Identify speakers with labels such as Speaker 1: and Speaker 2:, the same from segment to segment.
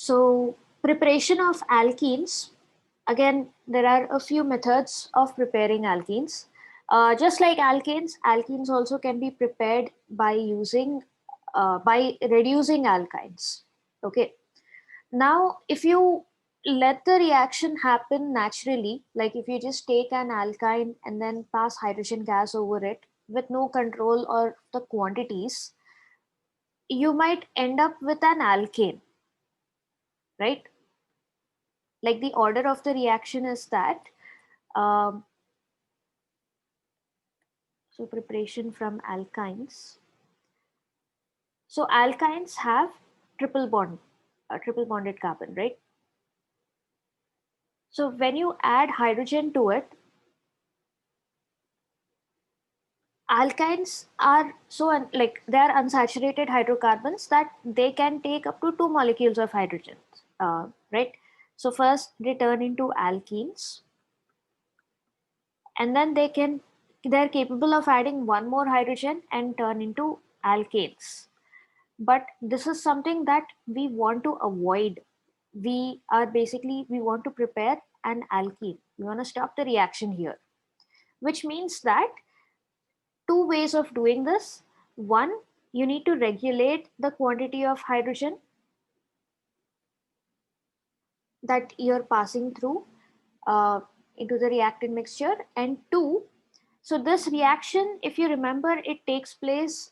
Speaker 1: So preparation of alkenes, again, there are a few methods of preparing alkenes. Just like alkanes, alkenes also can be prepared by by reducing alkynes. Okay. Now, if you let the reaction happen naturally, like if you just take an alkyne and then pass hydrogen gas over it with no control or the quantities, you might end up with an alkane, right? Like the order of the reaction is that um, so preparation from alkynes. So alkynes have triple bond, triple bonded carbon, right? So when you add hydrogen to it, alkynes are like they are unsaturated hydrocarbons that they can take up to 2 molecules of hydrogen, right? So first they turn into alkenes, and then they're capable of adding one more hydrogen and turn into alkanes. But this is something that we want to avoid. We want to prepare an alkene. We want to stop the reaction here, which means that two ways of doing this. One, you need to regulate the quantity of hydrogen that you're passing through into the reactant mixture. And two, so this reaction, if you remember, it takes place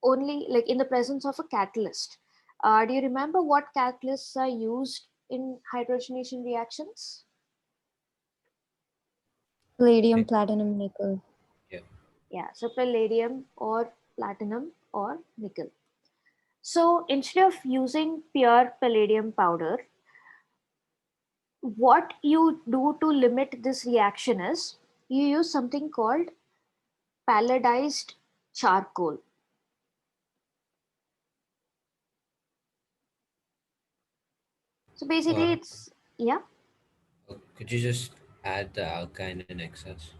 Speaker 1: only like in the presence of a catalyst. Do you remember what catalysts are used in hydrogenation reactions?
Speaker 2: Palladium,
Speaker 3: Yeah.
Speaker 2: platinum, nickel.
Speaker 3: Yeah.
Speaker 1: Yeah, so palladium or platinum or nickel. So instead of using pure palladium powder, what you do to limit this reaction is you use something called palladized charcoal. So basically
Speaker 3: Uh,
Speaker 1: it's, yeah.
Speaker 3: could you just add the alkyne in excess?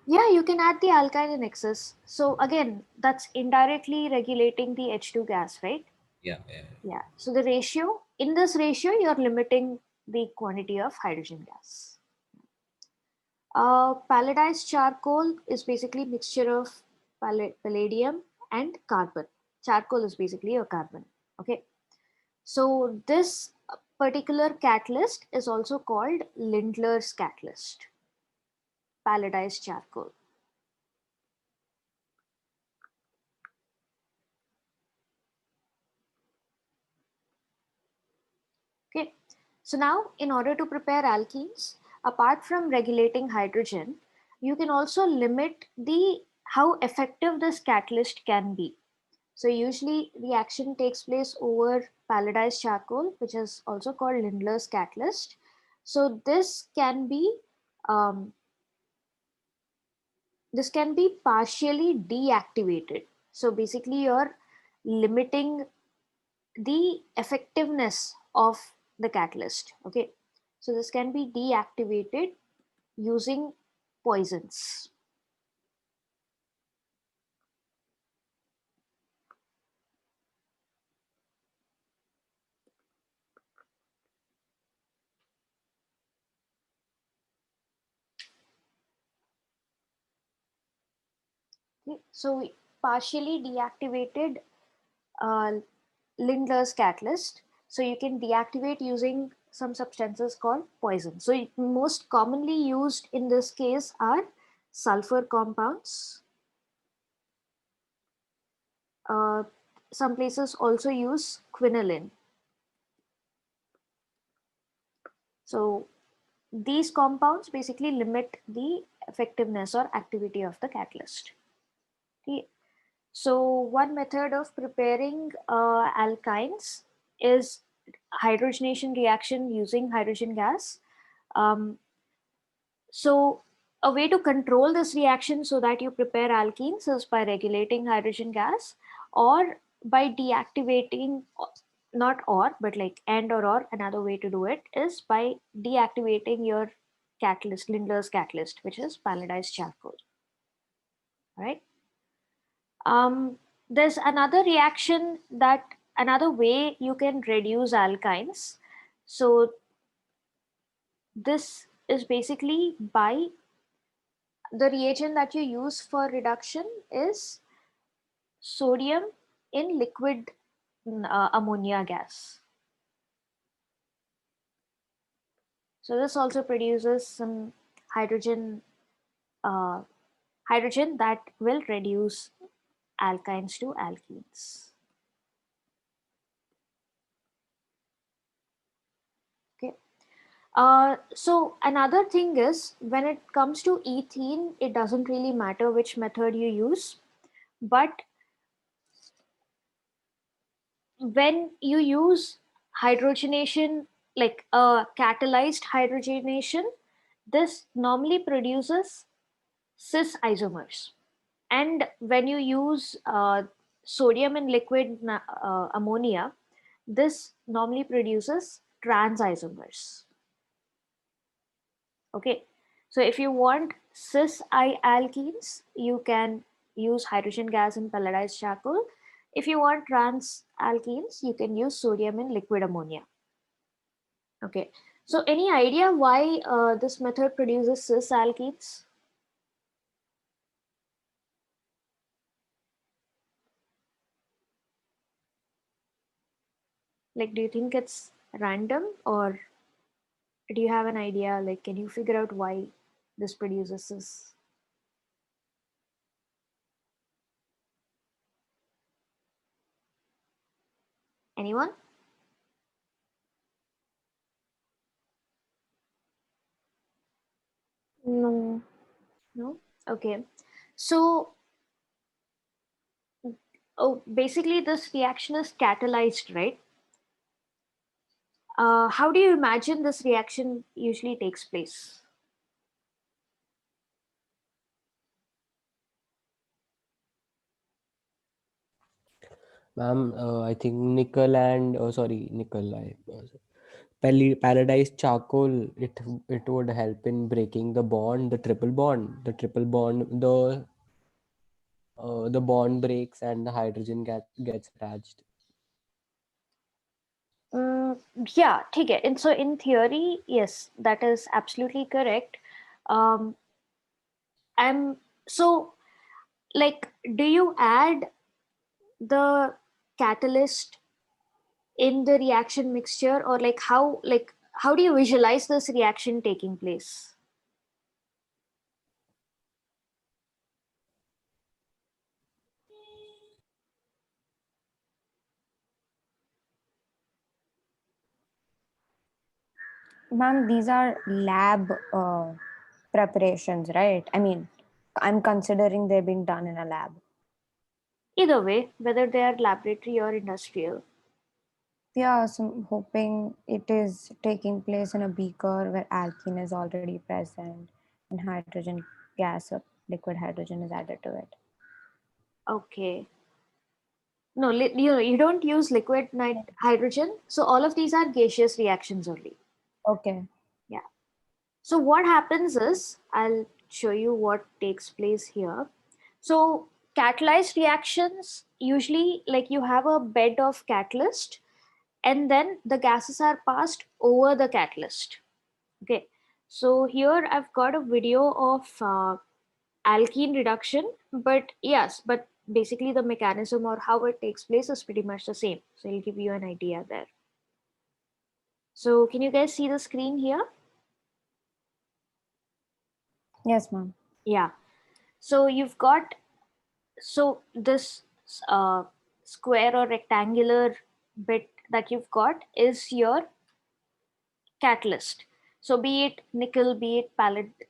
Speaker 1: Yeah, you can add the alkyne in excess. So again, that's indirectly regulating the H2 gas, right?
Speaker 3: Yeah, yeah.
Speaker 1: Yeah. So the ratio, in this ratio, you're limiting the quantity of hydrogen gas. Palladized charcoal is basically mixture of palladium and carbon. Charcoal is basically a carbon. Okay. So this particular catalyst is also called Lindlar's catalyst, palladized charcoal. Okay. So now in order to prepare alkenes, apart from regulating hydrogen, you can also limit the how effective this catalyst can be. So usually reaction takes place over palladized charcoal, which is also called Lindlar's catalyst. So um, this can be partially deactivated. So basically you're limiting the effectiveness of the catalyst. Okay. So this can be deactivated using poisons. Okay. So partially deactivated uh, Lindlar's catalyst. So you can deactivate using some substances called poison. So most commonly used in this case are sulfur compounds. Uh, some places also use quinoline. So these compounds basically limit the effectiveness or activity of the catalyst. Okay. So one method of preparing alkynes is hydrogenation reaction using hydrogen gas. Um, so a way to control this reaction so that you prepare alkenes is by regulating hydrogen gas or by deactivating, not or, but like and or another way to do it is by deactivating your catalyst, Lindlar's catalyst, which is palladized charcoal. All right. There's another reaction that another way you can reduce alkynes. So this is basically by the reagent that you use for reduction is sodium in liquid ammonia gas. So this also produces some hydrogen uh, hydrogen that will reduce alkynes to alkenes. Okay. So another thing is, when it comes to ethene, it doesn't really matter which method you use, but when you use hydrogenation, like a catalyzed hydrogenation, this normally produces cis isomers. And when you use sodium in liquid ammonia, this normally produces trans isomers. Okay, so if you want cis alkenes, you can use hydrogen gas in pelletized charcoal. If you want trans alkenes, you can use sodium in liquid ammonia. Okay, so any idea why this method produces cis alkenes? Like, do you think it's random, or do you have an idea? Like, can you figure out why this produces cis? Anyone?
Speaker 2: No.
Speaker 1: No? Okay. So, oh, basically, this reaction is catalyzed, right? How do you imagine this reaction usually takes place?
Speaker 4: Ma'am, I think nickel and nickel. Paradise charcoal. It would help in breaking the bond, the triple bond. The bond breaks and the hydrogen gets attached.
Speaker 1: Mm, yeah, okay. And so in theory, yes, that is absolutely correct. Um, I'm so like, do you add the catalyst in the reaction mixture, or like how do you visualize this reaction taking place?
Speaker 2: Ma'am, these are lab preparations, right? I mean, I'm considering they're being done in a lab.
Speaker 1: Either way, whether they are laboratory or industrial.
Speaker 2: Yeah, so I'm hoping it is taking place in a beaker where alkene is already present and hydrogen gas or liquid hydrogen is added to it.
Speaker 1: Okay. No, you don't use liquid hydrogen. So all of these are gaseous reactions only.
Speaker 2: Okay.
Speaker 1: Yeah. So what happens is, I'll show you what takes place here. So catalyzed reactions, usually like you have a bed of catalyst and then the gases are passed over the catalyst. Okay. So here I've got a video of alkene reduction, but yes, but basically the mechanism or how it takes place is pretty much the same. So I'll give you an idea there. So can you guys see the screen here?
Speaker 2: Yes, ma'am.
Speaker 1: Yeah. So you've got, so this uh, square or rectangular bit that you've got is your catalyst. So be it nickel, be it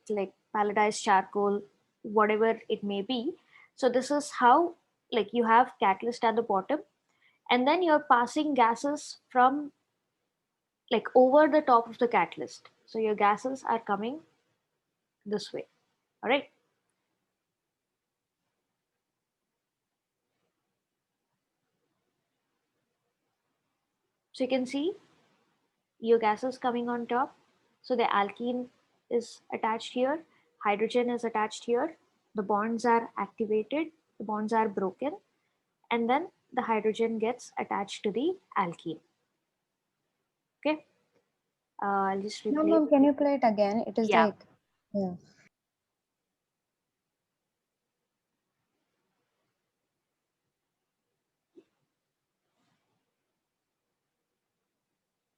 Speaker 1: like palletized charcoal, whatever it may be. So this is how, like, you have catalyst at the bottom, and then you're passing gases from, like, over the top of the catalyst. So your gases are coming this way. All right. So you can see your gases coming on top. So the alkene is attached here, hydrogen is attached here, the bonds are activated, the bonds are broken, and then the hydrogen gets attached to the alkene. Okay. I'll just
Speaker 2: No,
Speaker 1: replay.
Speaker 2: ma'am, can you play it again? It is
Speaker 1: Yeah.
Speaker 2: like, yeah.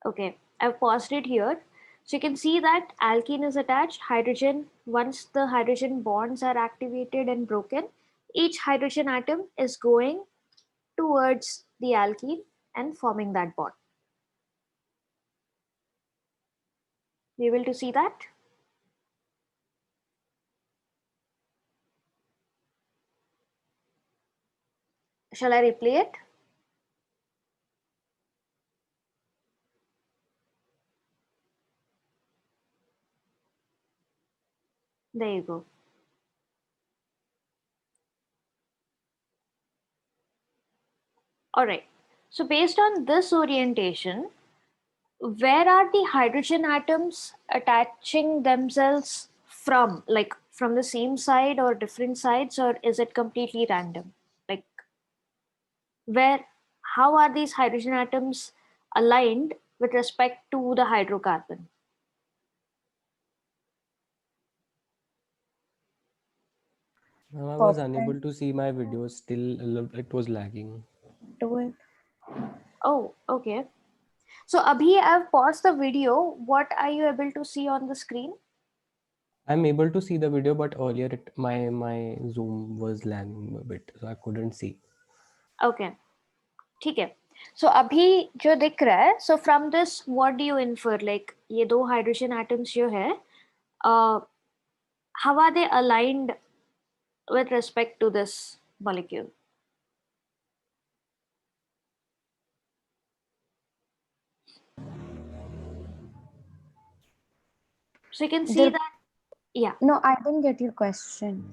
Speaker 1: Okay, I've paused it here. So you can see that alkene is attached. Hydrogen, once the hydrogen bonds are activated and broken, each hydrogen atom is going towards the alkene and forming that bond. You able to see that? Shall I replay it? There you go. All right. So based on this orientation, where are the hydrogen atoms attaching themselves from? Like from the same side or different sides, or is it completely random? Like where, how are these hydrogen atoms aligned with respect to the hydrocarbon?
Speaker 4: Now I was
Speaker 2: Perfect.
Speaker 4: unable to see my video. Still, it was lagging.
Speaker 2: Do it.
Speaker 1: Oh, okay. So Abhi, I've paused the video. What are you able to see on the screen?
Speaker 4: I'm able to see the video, but earlier my Zoom was lagging a bit, so I couldn't see.
Speaker 1: Okay, ठीक है. So अभी जो दिख रहा है, so from this what do you infer? Like ये दो hydrogen atoms जो है, how are they aligned with respect to this molecule? So you can see
Speaker 2: They're-
Speaker 1: that, yeah.
Speaker 2: No, I didn't get your question.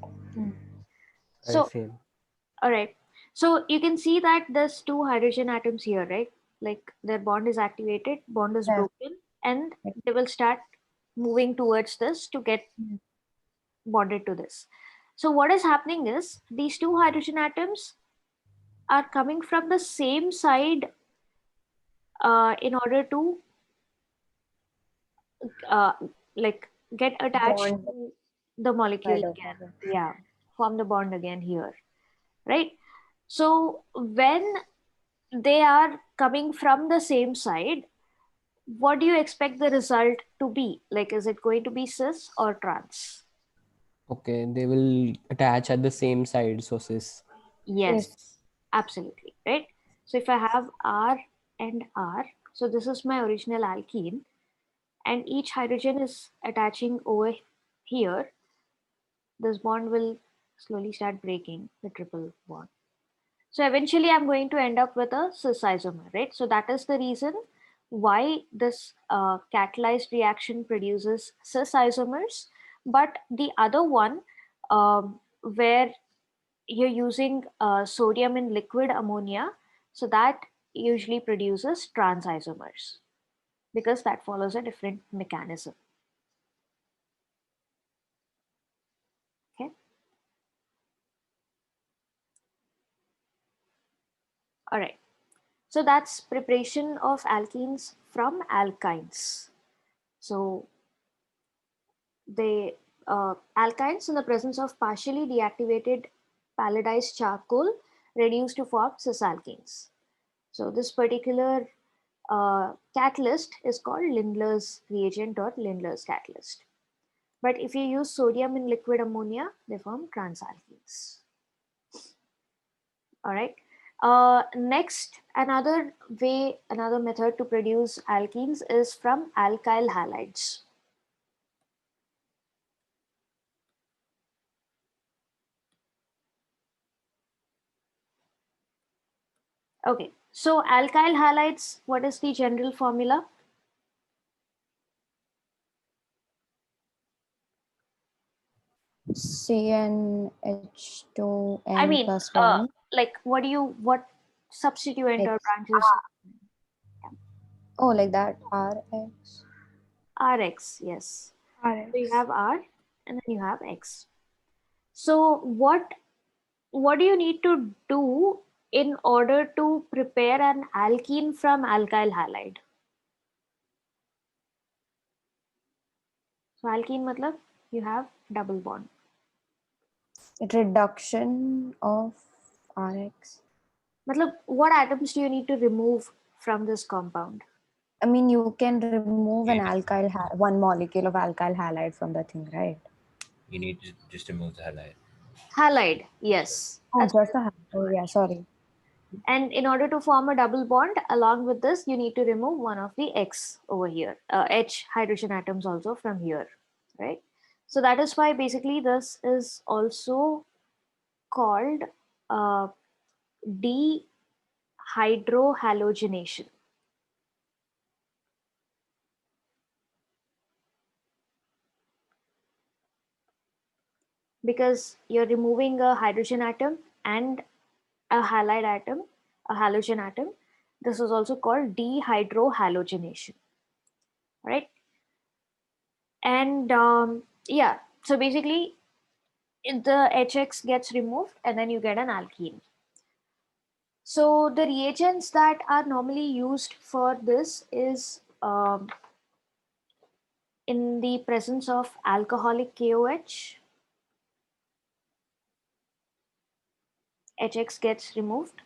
Speaker 1: So,
Speaker 4: Same.
Speaker 1: all right. So you can see that there's two hydrogen atoms here, right? Like their bond is activated, bond is
Speaker 2: Yes.
Speaker 1: broken, and
Speaker 2: Yes.
Speaker 1: they will start moving towards this to get
Speaker 2: Mm.
Speaker 1: bonded to this. So what is happening is these two hydrogen atoms are coming from the same side in order to uh, like get attached
Speaker 2: Bond
Speaker 1: to the molecule again.
Speaker 2: hydrocarbon.
Speaker 1: Yeah, form the bond again here, right? So when they are coming from the same side, what do you expect the result to be? Like, is it going to be cis or trans?
Speaker 4: Okay, they will attach at the same side, so cis.
Speaker 1: Yes,
Speaker 2: Yes.
Speaker 1: absolutely, right? So if I have R and R, so this is my original alkene, and each hydrogen is attaching over here, this bond will slowly start breaking the triple bond. So eventually I'm going to end up with a cis isomer, right? So that is the reason why this catalyzed reaction produces cis isomers. But the other one, where you're using sodium in liquid ammonia, so that usually produces trans isomers because that follows a different mechanism. Okay. All right. So that's preparation of alkenes from alkynes. So the alkynes in the presence of partially deactivated palladized charcoal reduced to form cisalkenes. So this particular catalyst is called Lindlar's reagent or Lindlar's catalyst. But if you use sodium in liquid ammonia, they form transalkenes. All right. Next, another method to produce alkenes is from alkyl halides. Okay, so alkyl halides, what is the general formula?
Speaker 2: CnH2n
Speaker 1: I mean,
Speaker 2: plus 1.
Speaker 1: like what substituent or
Speaker 2: X.
Speaker 1: branches?
Speaker 2: Oh, like that. Rx.
Speaker 1: Rx, yes. So you
Speaker 2: Rx.
Speaker 1: have R and then you have X. So what do you need to do in order to prepare an alkene from alkyl halide. So alkene matlab you have double bond.
Speaker 2: Reduction of RX.
Speaker 1: Matlab, what atoms do you need to remove from this compound?
Speaker 2: I mean, you can remove an
Speaker 3: Yeah.
Speaker 2: alkyl, one molecule of alkyl halide from the thing, right?
Speaker 3: You need to just remove the halide.
Speaker 1: Halide, yes.
Speaker 2: Oh, just the halide. Oh, yeah, sorry.
Speaker 1: And in order to form a double bond, along with this, you need to remove one of the X over here, H hydrogen atoms also from here, right? So that is why basically this is also called dehydrohalogenation. Because you're removing a hydrogen atom and a halide atom, a halogen atom. This is also called dehydrohalogenation, right? And yeah, so basically the HX gets removed and then you get an alkene. So the reagents that are normally used for this is in the presence of alcoholic KOH, HX gets removed.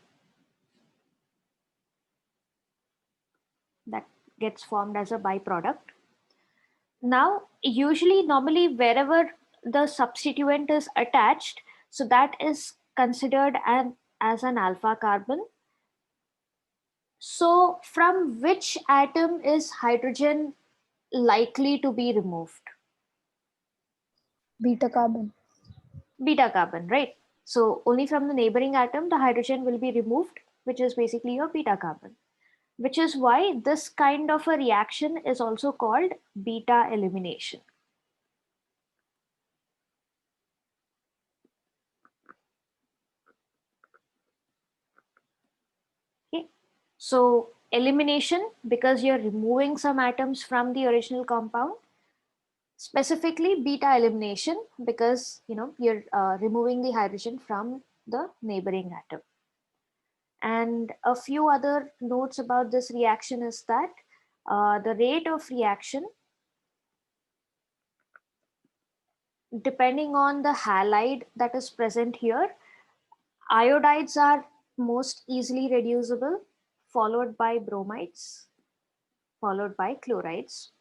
Speaker 1: That gets formed as a byproduct. Now, usually, normally, wherever the substituent is attached, so that is considered as an alpha carbon. So, from which atom is hydrogen likely to be removed?
Speaker 2: Beta carbon.
Speaker 1: Beta carbon, right? So, only from the neighboring atom, the hydrogen will be removed, which is basically your beta carbon. Which is why this kind of a reaction is also called beta elimination. Okay. So elimination, because you're removing some atoms from the original compound. Specifically beta elimination, because you're removing the hydrogen from the neighboring atom. And a few other notes about this reaction is that the rate of reaction, depending on the halide that is present here, iodides are most easily reducible, followed by bromides, followed by chlorides.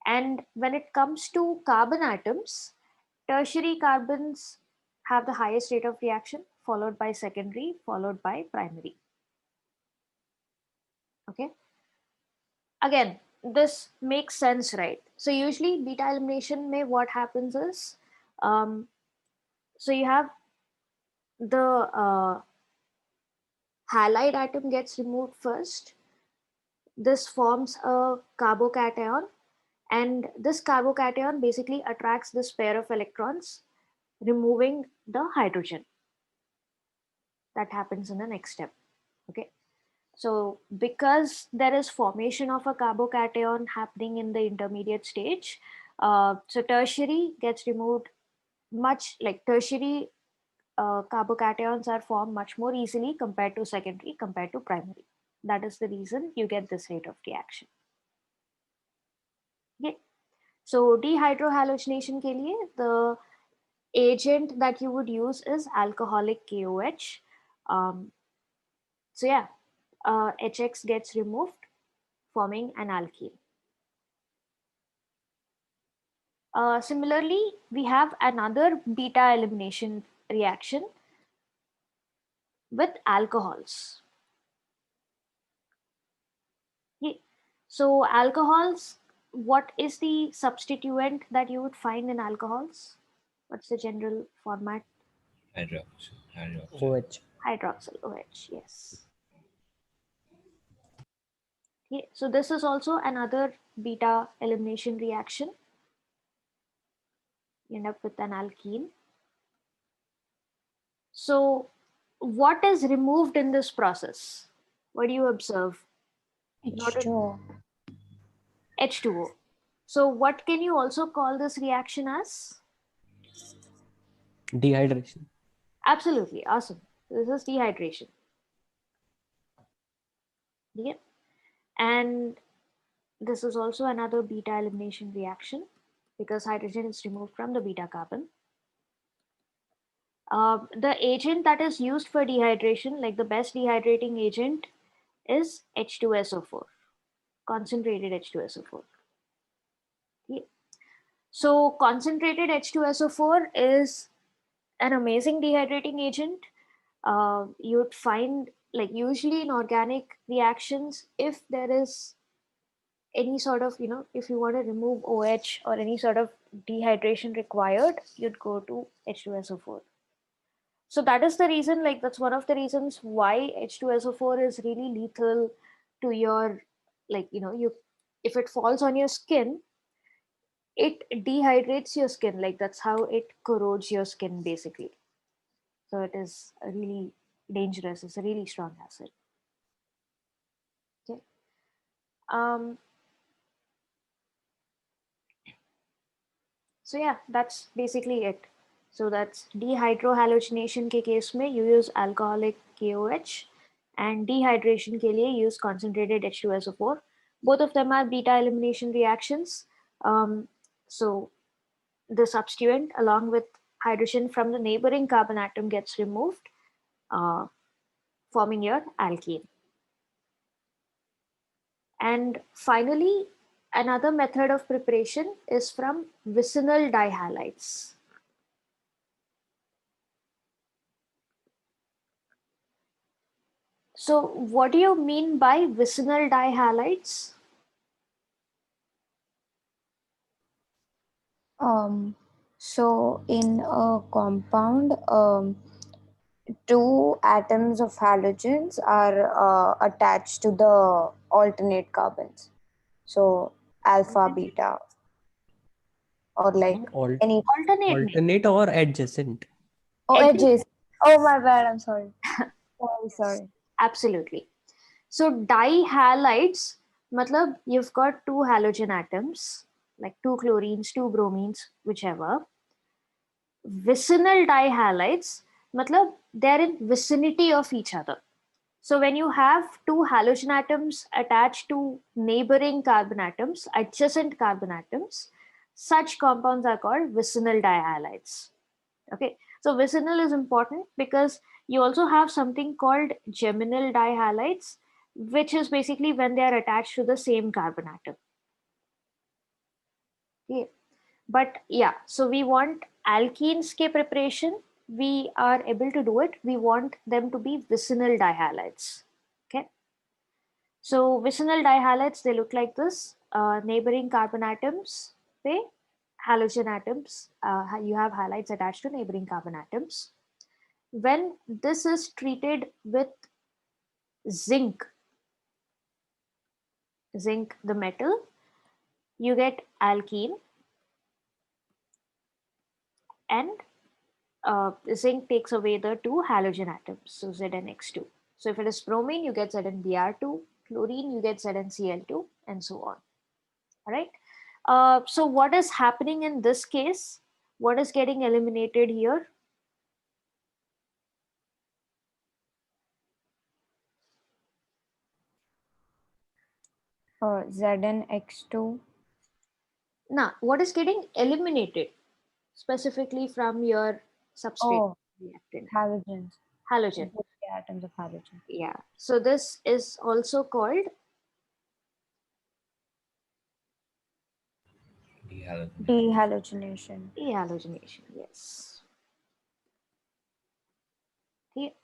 Speaker 1: And when it comes to carbon atoms, tertiary carbons have the highest rate of reaction, followed by secondary, followed by primary. Okay. Again, this makes sense, right? So usually beta elimination may what happens is, so you have the halide atom gets removed first. This forms a carbocation, and this carbocation basically attracts this pair of electrons, removing the hydrogen. That happens in the next step. Okay. So because there is formation of a carbocation happening in the intermediate stage, so tertiary gets removed much, like tertiary carbocations are formed much more easily compared to secondary, compared to primary. That is the reason you get this rate of reaction. Okay. So dehydrohalogenation ke liye, the agent that you would use is alcoholic KOH. So yeah, HX gets removed, forming an alkene. Similarly, we have another beta elimination reaction with alcohols. Okay. So alcohols, what is the substituent that you would find in alcohols? What's the general format?
Speaker 3: Hydroxyl.
Speaker 4: OH.
Speaker 1: Hydroxyl OH, yes. Okay. So this is also another beta elimination reaction. You end up with an alkene. So what is removed in this process? What do you observe?
Speaker 2: H2O.
Speaker 1: H2O. So what can you also call this reaction as?
Speaker 4: Dehydration.
Speaker 1: Absolutely, awesome. This is dehydration. Yeah. And this is also another beta elimination reaction because hydrogen is removed from the beta carbon. The agent that is used for dehydration, like the best dehydrating agent, is H2SO4, concentrated H2SO4. Yeah. So concentrated H2SO4 is an amazing dehydrating agent. You'd find, like, usually in organic reactions, if there is any sort of, if you want to remove OH or any sort of dehydration required, you'd go to H2SO4. So that is the reason, like, that's one of the reasons why H2SO4 is really lethal to your, like, if it falls on your skin, it dehydrates your skin. Like, that's how it corrodes your skin, basically. So it is a really dangerous. It's a really strong acid. Okay. So yeah, that's basically it. So that's dehydrohalogenation के case में you use alcoholic KOH, and dehydration के लिए use concentrated H2SO4. Both of them are beta elimination reactions. So the substituent along with hydrogen from the neighboring carbon atom gets removed, forming your alkene. And finally, another method of preparation is from vicinal dihalides. So what do you mean by vicinal dihalides?
Speaker 2: So in a compound, two atoms of halogens are attached to the alternate carbons. So alpha, beta, or like any
Speaker 1: Alternate.
Speaker 4: Alternate or adjacent?
Speaker 2: edges. Oh my bad. I'm sorry. Sorry.
Speaker 1: Absolutely. So dihalides, matlab you've got two halogen atoms, like two chlorines, two bromines, whichever. Vicinal dihalides, matlab they're in vicinity of each other. So when you have two halogen atoms attached to neighboring carbon atoms, adjacent carbon atoms, such compounds are called vicinal dihalides. Okay, so vicinal is important because you also have something called geminal dihalides, which is basically when they are attached to the same carbon atom. Okay, but yeah, so we want alkenes ke preparation, we are able to do it. We want them to be vicinal dihalides. Okay, so vicinal dihalides, they look like this. Neighboring carbon atoms, they halogen atoms, you have halides attached to neighboring carbon atoms. When this is treated with zinc the metal, you get alkene, and zinc takes away the two halogen atoms, so ZnX2. So if it is bromine, you get ZnBr2, chlorine, you get ZnCl2, and so on. All right. So what is happening in this case? What is getting eliminated here?
Speaker 2: ZnX2.
Speaker 1: Now, what is getting eliminated specifically from your substrate reactant?
Speaker 2: Halogens.
Speaker 1: Halogen.
Speaker 2: Both the atoms of halogen.
Speaker 1: Yeah. So this is also called
Speaker 2: Dehalogenation.
Speaker 1: dehalogenation. Yes. Okay.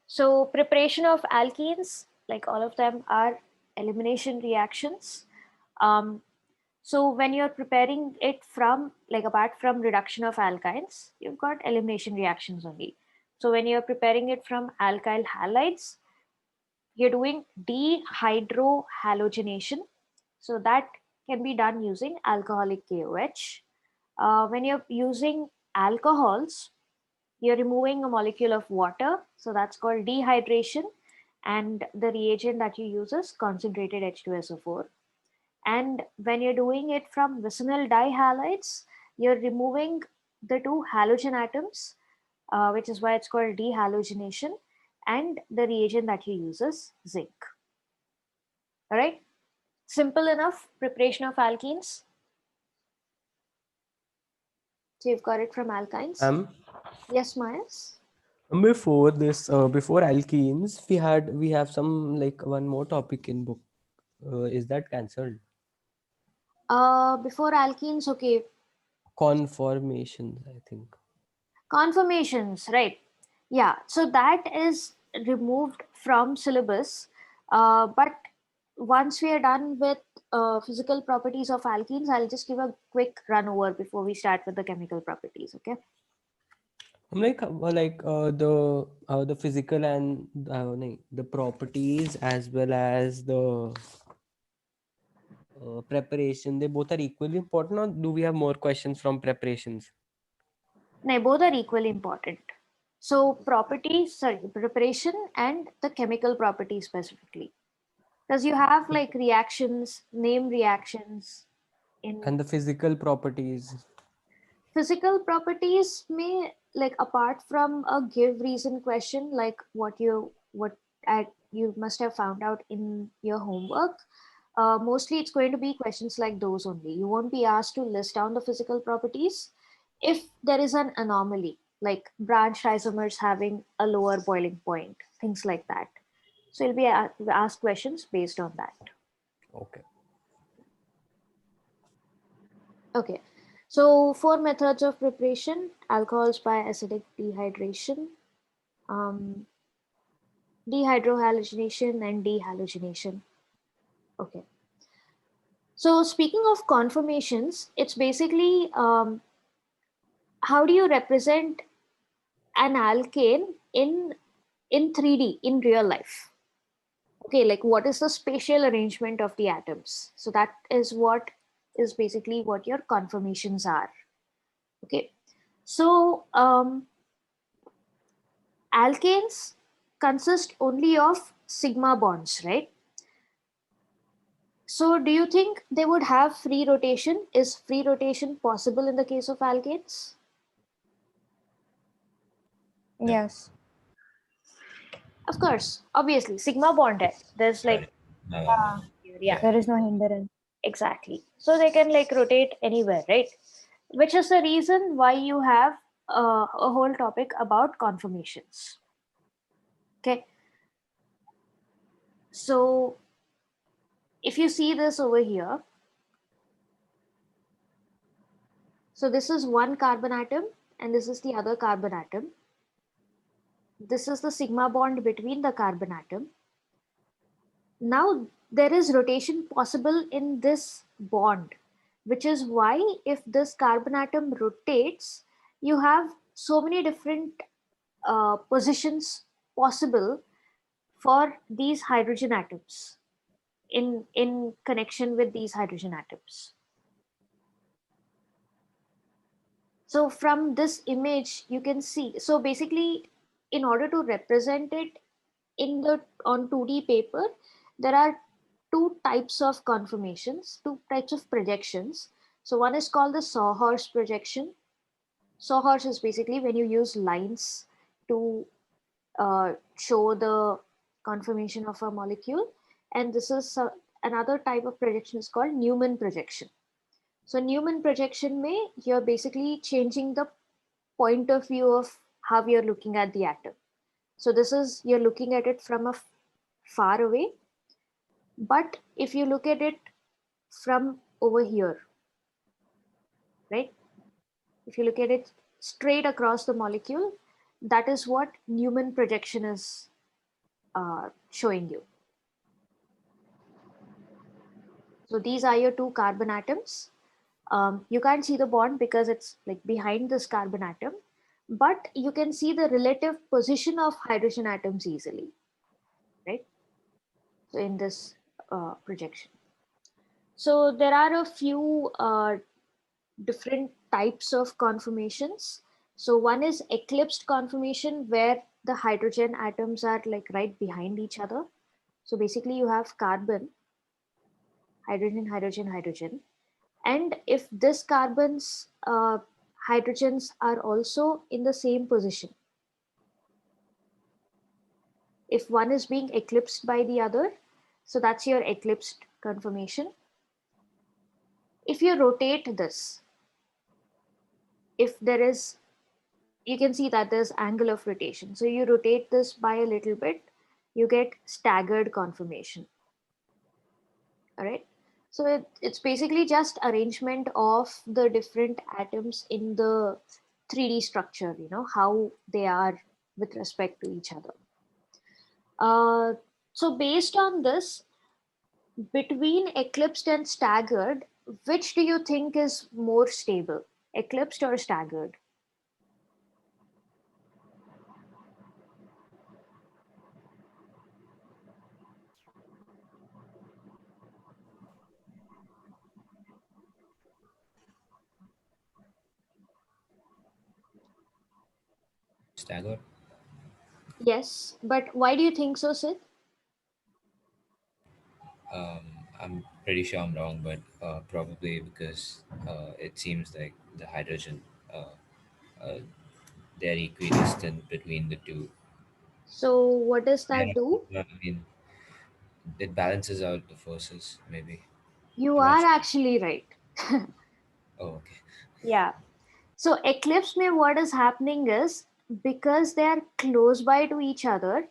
Speaker 1: So preparation of alkenes, like all of them, are elimination reactions. So when you're preparing it from, like, apart from reduction of alkynes, you've got elimination reactions only. So when you're preparing it from alkyl halides, you're doing dehydrohalogenation. So that can be done using alcoholic KOH. When you're using alcohols, you're removing a molecule of water. So that's called dehydration. And the reagent that you use is concentrated H2SO4. And when you're doing it from vicinal dihalides, you're removing the two halogen atoms, which is why it's called dehalogenation. And the reagent that you use is zinc. All right. Simple enough preparation of alkenes. So you've got it from alkynes. Yes, Mayas?
Speaker 4: Before this, before alkenes, we have some like one more topic in book. Is that cancelled?
Speaker 1: Before alkenes, okay.
Speaker 4: Conformations, I think.
Speaker 1: Conformations, right? Yeah. So that is removed from syllabus. But once we are done with physical properties of alkenes, I'll just give a quick run over before we start with the chemical properties. Okay.
Speaker 4: I'm like the physical and the properties as well as the preparation. They both are equally important, or do we have more questions from preparations?
Speaker 1: No, both are equally important. So preparation and the chemical properties specifically. Because you have like reactions, name reactions in
Speaker 4: And the physical properties.
Speaker 1: physical properties may, like, apart from a give reason question, like you must have found out in your homework. Mostly it's going to be questions like those only. You won't be asked to list down the physical properties if there is an anomaly, like branched isomers having a lower boiling point, things like that. So you'll be asked questions based on that.
Speaker 4: Okay.
Speaker 1: Okay. So 4 methods of preparation: alcohols by acidic dehydration, um, dehydrohalogenation, and dehalogenation. Okay. So speaking of conformations, it's basically how do you represent an alkane in 3D in real life? Okay, like what is the spatial arrangement of the atoms? So that is what is basically what your conformations are. Okay. So alkanes consist only of sigma bonds, right? So do you think they would have free rotation? Is free rotation possible in the case of alkanes?
Speaker 3: No.
Speaker 2: Yes.
Speaker 1: Of course, obviously, sigma bond है. There's like,
Speaker 3: Correct. No.
Speaker 1: yeah,
Speaker 2: There is no hindrance.
Speaker 1: exactly. So they can like rotate anywhere, right? Which is the reason why you have a whole topic about conformations. Okay. So if you see this over here, so this is one carbon atom and this is the other carbon atom. This is the sigma bond between the carbon atom. Now there is rotation possible in this bond, which is why if this carbon atom rotates, you have so many different positions possible for these hydrogen atoms in connection with these hydrogen atoms. So from this image you can see, so basically in order to represent it in the on 2D paper, there are two types of conformations, two types of projections. So one is called the sawhorse projection. Sawhorse is basically when you use lines to show the conformation of a molecule, and this is another type of projection is called Newman projection. So Newman projection may, you're basically changing the point of view of how you're looking at the atom. So this is, you're looking at it from a far away, but if you look at it from over here, right, if you look at it straight across the molecule, that is what Newman projection is showing you. So these are your two carbon atoms. You can't see the bond because it's like behind this carbon atom, but you can see the relative position of hydrogen atoms easily, right? So in this projection. So there are a few different types of conformations. So one is eclipsed conformation where the hydrogen atoms are like right behind each other. So basically you have carbon, hydrogen, hydrogen, hydrogen. And if this carbon's hydrogens are also in the same position, if one is being eclipsed by the other, So that's your eclipsed conformation. If you rotate this, if there is, you can see that there's angle of rotation. So you rotate this by a little bit, you get staggered conformation. All right. So it's basically just arrangement of the different atoms in the 3D structure, how they are with respect to each other. So based on this, between eclipsed and staggered, which do you think is more stable, eclipsed or staggered?
Speaker 3: Staggered.
Speaker 1: Yes, but why do you think so, Sid?
Speaker 3: I'm pretty sure I'm wrong, but probably because it seems like the hydrogen, uh, uh, they're equidistant between the two.
Speaker 1: So what does
Speaker 3: Yeah,
Speaker 1: that do?
Speaker 3: I mean, it balances out the forces, maybe.
Speaker 1: You
Speaker 3: I'm not
Speaker 1: are
Speaker 3: sure.
Speaker 1: actually right.
Speaker 3: Oh, okay.
Speaker 1: Yeah. So eclipse में what is happening is, because they are close by to each other,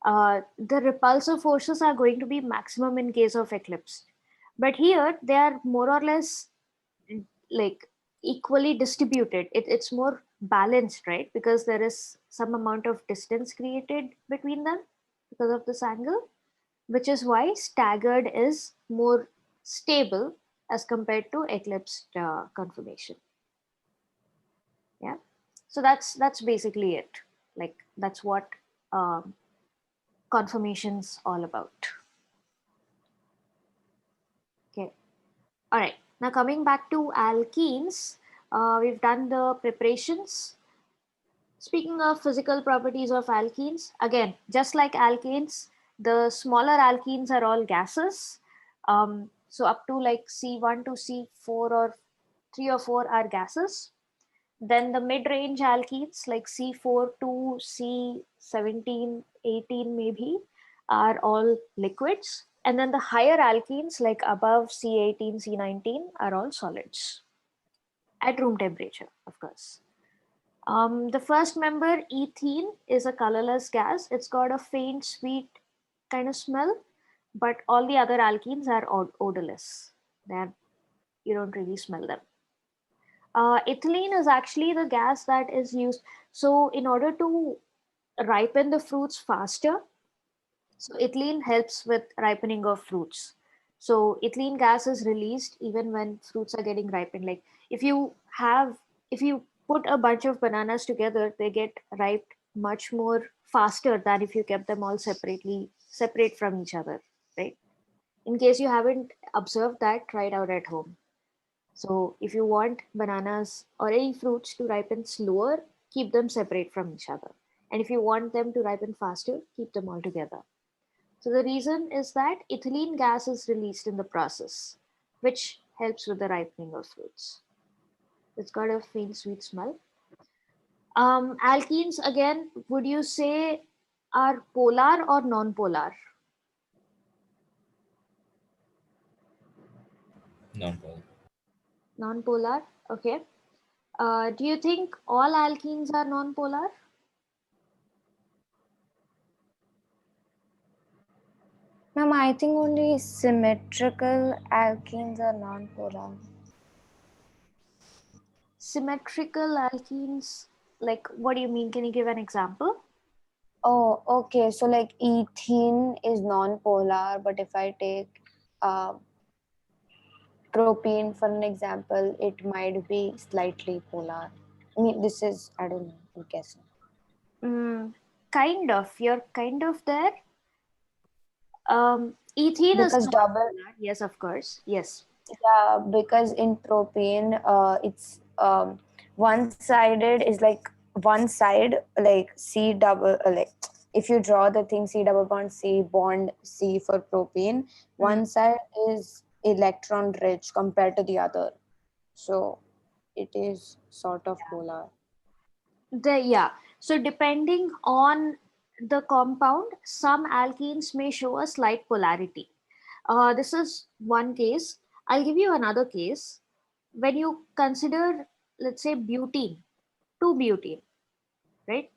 Speaker 1: the repulsive forces are going to be maximum in case of eclipse. But here they are more or less like equally distributed. It's more balanced, right? Because there is some amount of distance created between them because of this angle, which is why staggered is more stable as compared to eclipsed conformation. Yeah, so that's basically it. Like that's what um, conformation's all about. Okay, all right, now coming back to alkenes, we've done the preparations. Speaking of physical properties of alkenes, again, just like alkanes, the smaller alkenes are all gases. So up to like C1 to C4 or 3 or 4 are gases. Then the mid-range alkenes like C4 to C17, 18 maybe are all liquids. And then the higher alkenes like above C18, C19 are all solids at room temperature, of course. The first member, ethene, is a colorless gas. It's got a faint, sweet kind of smell, but all the other alkenes are odorless. They're, you don't really smell them. Ethylene is actually the gas that is used. So, in order to ripen the fruits faster, so ethylene helps with ripening of fruits. So, ethylene gas is released even when fruits are getting ripened. Like if you have, if you put a bunch of bananas together, they get ripe much more faster than if you kept them all separate from each other, right? In case you haven't observed that, try it out at home. So if you want bananas or any fruits to ripen slower, keep them separate from each other. And if you want them to ripen faster, keep them all together. So the reason is that ethylene gas is released in the process, which helps with the ripening of fruits. It's got a faint sweet smell. Alkenes, again, would you say are polar or non-polar?
Speaker 3: Non-polar.
Speaker 1: Non-polar, okay. Do you think all alkenes are non-polar?
Speaker 2: Ma'am, I think only symmetrical alkenes are non-polar.
Speaker 1: Symmetrical alkenes, like what do you mean? Can you give an example?
Speaker 2: Oh, okay. So like ethene is non-polar, but if I take uh, propene for an example, it might be slightly polar. I mean, this is, I don't know, I'm guessing.
Speaker 1: Kind of. You're kind of there. Ethene is
Speaker 2: Because
Speaker 1: not
Speaker 2: double,
Speaker 1: polar. Yes, of course. Yes.
Speaker 2: yeah, because in propane, it's one-sided is like one side, like C double, like if you draw the thing C double bond C bond C for propane, one side is electron rich compared to the other. So it is sort of polar.
Speaker 1: Yeah. So depending on the compound, some alkenes may show a slight polarity. This is one case. I'll give you another case. When you consider, let's say, butene, 2-butene, right?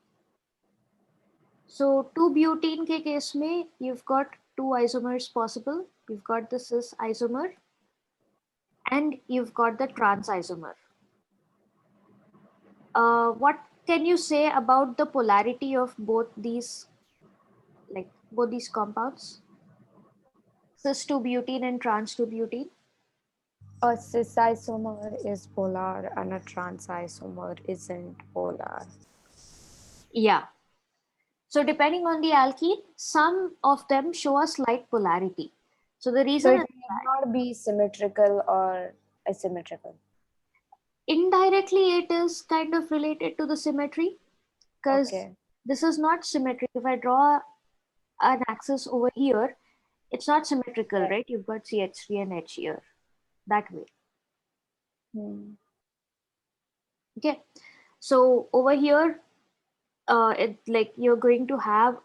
Speaker 1: So 2-butene के case में you've got two isomers possible. You've got the cis isomer and you've got the trans isomer. What can you say about the polarity of both these compounds? Cis 2-butene and trans 2-butene?
Speaker 2: A cis isomer is polar and a trans isomer isn't polar.
Speaker 1: Yeah. So depending on the alkene, some of them show a slight polarity. So the
Speaker 2: So
Speaker 1: reason
Speaker 2: it
Speaker 1: is
Speaker 2: need
Speaker 1: that
Speaker 2: not be symmetrical or asymmetrical.
Speaker 1: indirectly it is kind of related to the symmetry, because
Speaker 2: Okay.
Speaker 1: this is not symmetric. If I draw an axis over here, it's not symmetrical, right? You've got CH3 and H here, that way.
Speaker 2: Hmm.
Speaker 1: Okay. So over here, it like you're going to have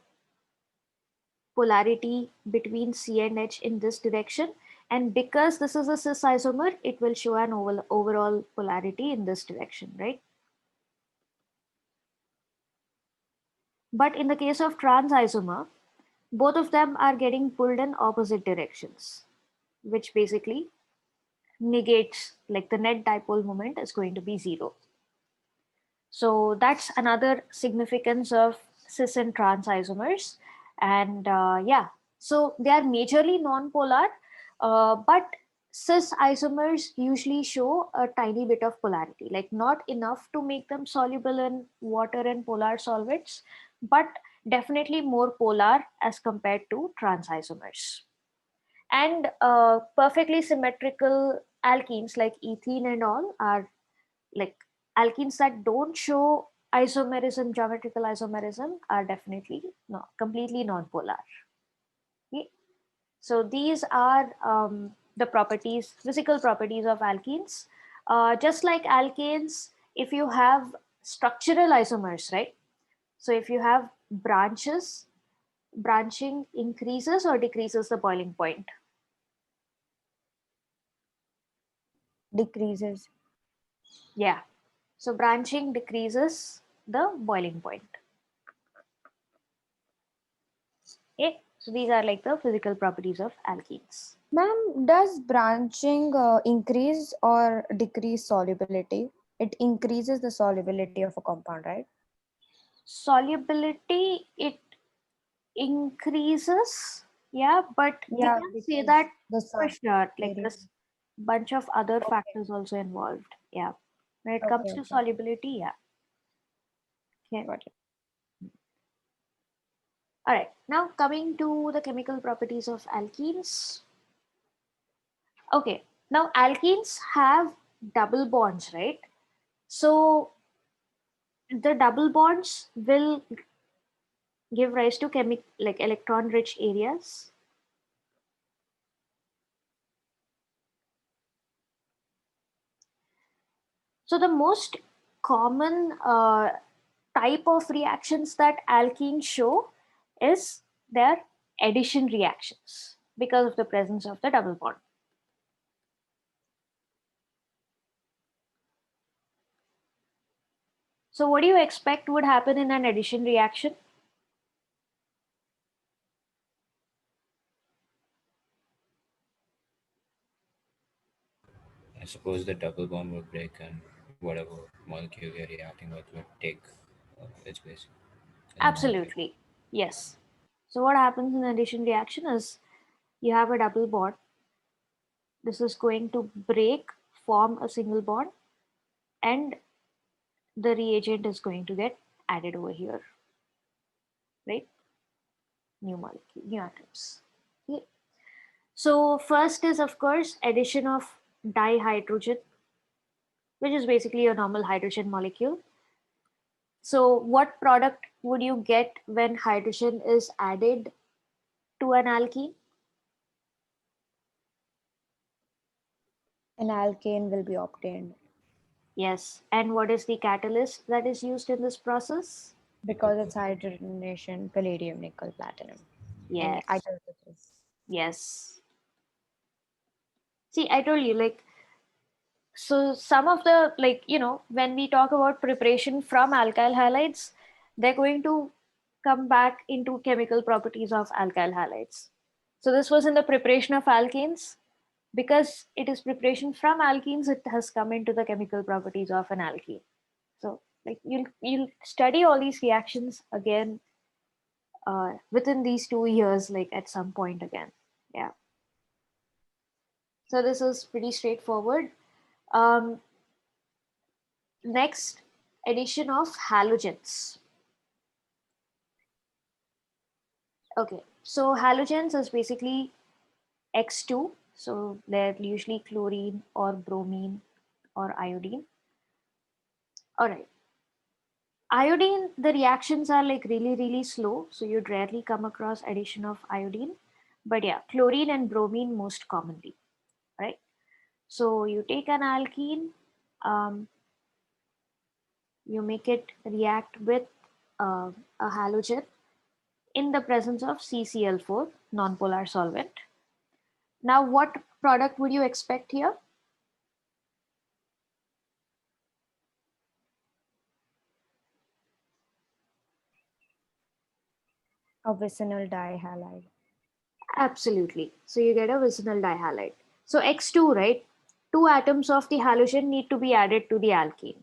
Speaker 1: polarity between C and H in this direction. And because this is a cis isomer, it will show an overall polarity in this direction, right? But in the case of trans isomer, both of them are getting pulled in opposite directions, which basically negates, like the net dipole moment is going to be 0. So that's another significance of cis and trans isomers. And yeah, so they are majorly non-polar, but cis isomers usually show a tiny bit of polarity, like not enough to make them soluble in water and polar solvents, but definitely more polar as compared to trans isomers. And perfectly symmetrical alkenes like ethene and all are like alkenes that don't show isomerism, geometrical isomerism, are definitely no completely non-polar. Okay? So these are the properties, physical properties of alkenes. Just like alkanes, if you have structural isomers, right? So if you have branches, branching increases or decreases the boiling point.
Speaker 2: Decreases.
Speaker 1: Yeah. So branching decreases the boiling point. Okay. So these are like the physical properties of alkenes.
Speaker 2: Ma'am, does branching increase or decrease solubility? It increases the solubility of a compound, right?
Speaker 1: Solubility, it increases, yeah, but we
Speaker 2: Yeah,
Speaker 1: can't say
Speaker 2: because
Speaker 1: that
Speaker 2: the
Speaker 1: for sure. Like
Speaker 2: area.
Speaker 1: there's bunch of other
Speaker 2: Okay.
Speaker 1: factors also involved. Yeah. When it
Speaker 2: Okay.
Speaker 1: comes to
Speaker 2: Okay.
Speaker 1: solubility, yeah. Okay.
Speaker 2: Got it.
Speaker 1: All right. Now coming to the chemical properties of alkenes. Okay. Now alkenes have double bonds, right? So the double bonds will give rise to like electron rich areas. So the most common type of reactions that alkenes show is their addition reactions because of the presence of the double bond. So what do you expect would happen in an addition reaction?
Speaker 3: I suppose the double bond would break and whatever molecule you're reacting with would take its place in the molecule.
Speaker 1: Absolutely. Yes. So what happens in addition reaction is you have a double bond. This is going to break, form a single bond, and the reagent is going to get added over here, right? New molecule, new atoms. Okay. So first is of course addition of dihydrogen, which is basically a normal hydrogen molecule. So what product would you get when hydrogen is added to an alkene?
Speaker 2: An alkane will be obtained
Speaker 1: Yes. And what is the catalyst that is used in this process?
Speaker 2: because it's hydrogenation, palladium, nickel, platinum, and
Speaker 1: Yes.
Speaker 2: either of the three.
Speaker 1: Yes. See, I told you, like, so some of the, like, when we talk about preparation from alkyl halides, they're going to come back into chemical properties of alkyl halides. So this was in the preparation of alkenes. Because it is preparation from alkenes, it has come into the chemical properties of an alkene. So like you'll study all these reactions again within these 2 years, like at some point again. Yeah. So this is pretty straightforward. Um, Next, addition of halogens. Okay, so halogens is basically X2. So they're usually chlorine or bromine or iodine. All right. Iodine, the reactions are like really slow. So you'd rarely come across addition of iodine. But yeah, chlorine and bromine most commonly, right? So you take an alkene, you make it react with a halogen in the presence of CCl4, nonpolar solvent. Now, what product would you expect here?
Speaker 2: A vicinal dihalide.
Speaker 1: Absolutely. So you get a vicinal dihalide. So X2, right? 2 atoms of the halogen need to be added to the alkene.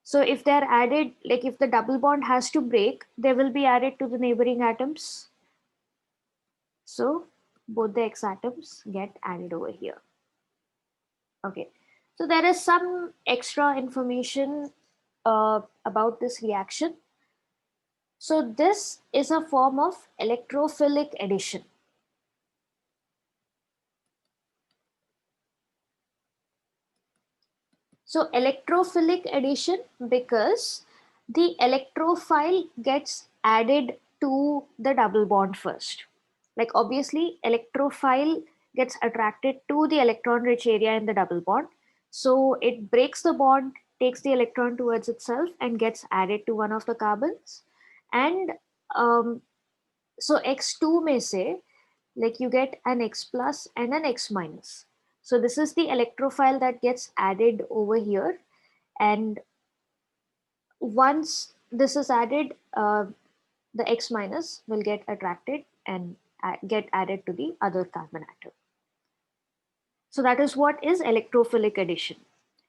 Speaker 1: So if they're added, like if the double bond has to break, they will be added to the neighboring atoms. So both the X atoms get added over here. Okay. So there is some extra information about this reaction. So this is a form of electrophilic addition. So electrophilic addition because the electrophile gets added to the double bond first. Like obviously electrophile gets attracted to the electron rich area in the double bond. So it breaks the bond, takes the electron towards itself and gets added to one of the carbons. And so X2 may say like you get an X plus and an X minus. So this is the electrophile that gets added over here. And once this is added, the X minus will get attracted and get added to the other carbon atom. So that is what is electrophilic addition.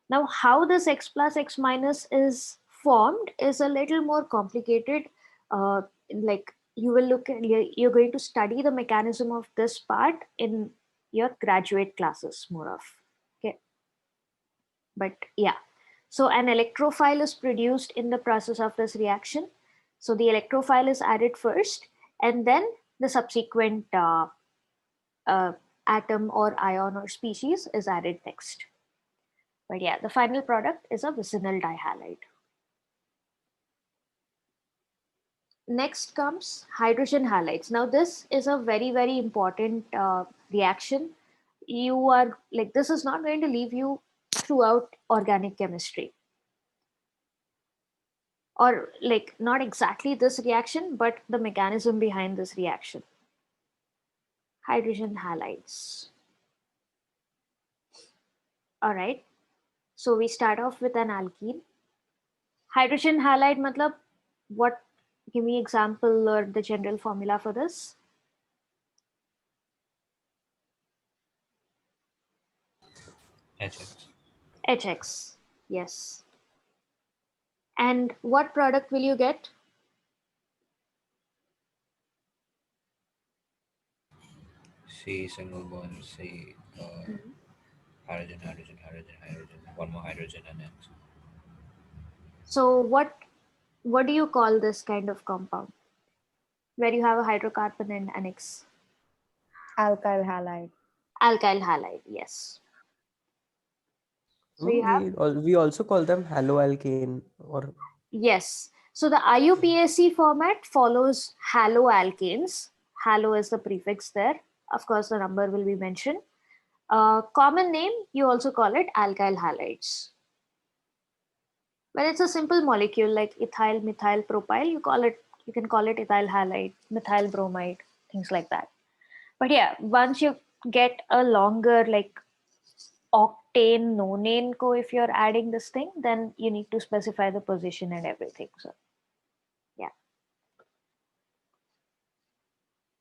Speaker 1: Now, how this X plus X minus is formed is a little more complicated. Like you will look at, you're going to study the mechanism of this part in your graduate classes more of. Okay. But yeah, so an electrophile is produced in the process of this reaction. So the electrophile is added first and then the subsequent atom or ion or species is added next. But yeah, the final product is a vicinal dihalide. Next comes hydrogen halides. Now this is a very important reaction. You are like, this is not going to leave you throughout organic chemistry. Or like not exactly this reaction, but the mechanism behind this reaction. Hydrogen halides. All right. So we start off with an alkene. Hydrogen halide matlab what? Give me example or the general formula for this.
Speaker 3: HX.
Speaker 1: HX. Yes. And what product will you get?
Speaker 3: C single bond, C hydrogen, hydrogen, hydrogen, hydrogen, one more hydrogen and X.
Speaker 1: So what do you call this kind of compound? Where you have a hydrocarbon and an X?
Speaker 2: Alkyl halide.
Speaker 1: Alkyl halide, yes. So you have,
Speaker 4: We also call them haloalkane or
Speaker 1: yes. So the IUPAC format follows haloalkanes. Halo is the prefix there. Of course, the number will be mentioned. Common name, you also call it alkyl halides. But it's a simple molecule like ethyl, methyl, propyl. You can call it ethyl halide, methyl bromide, things like that. But yeah, once you get a longer like octane, nonane ko, if you're adding this thing, then you need to specify the position and everything. So yeah.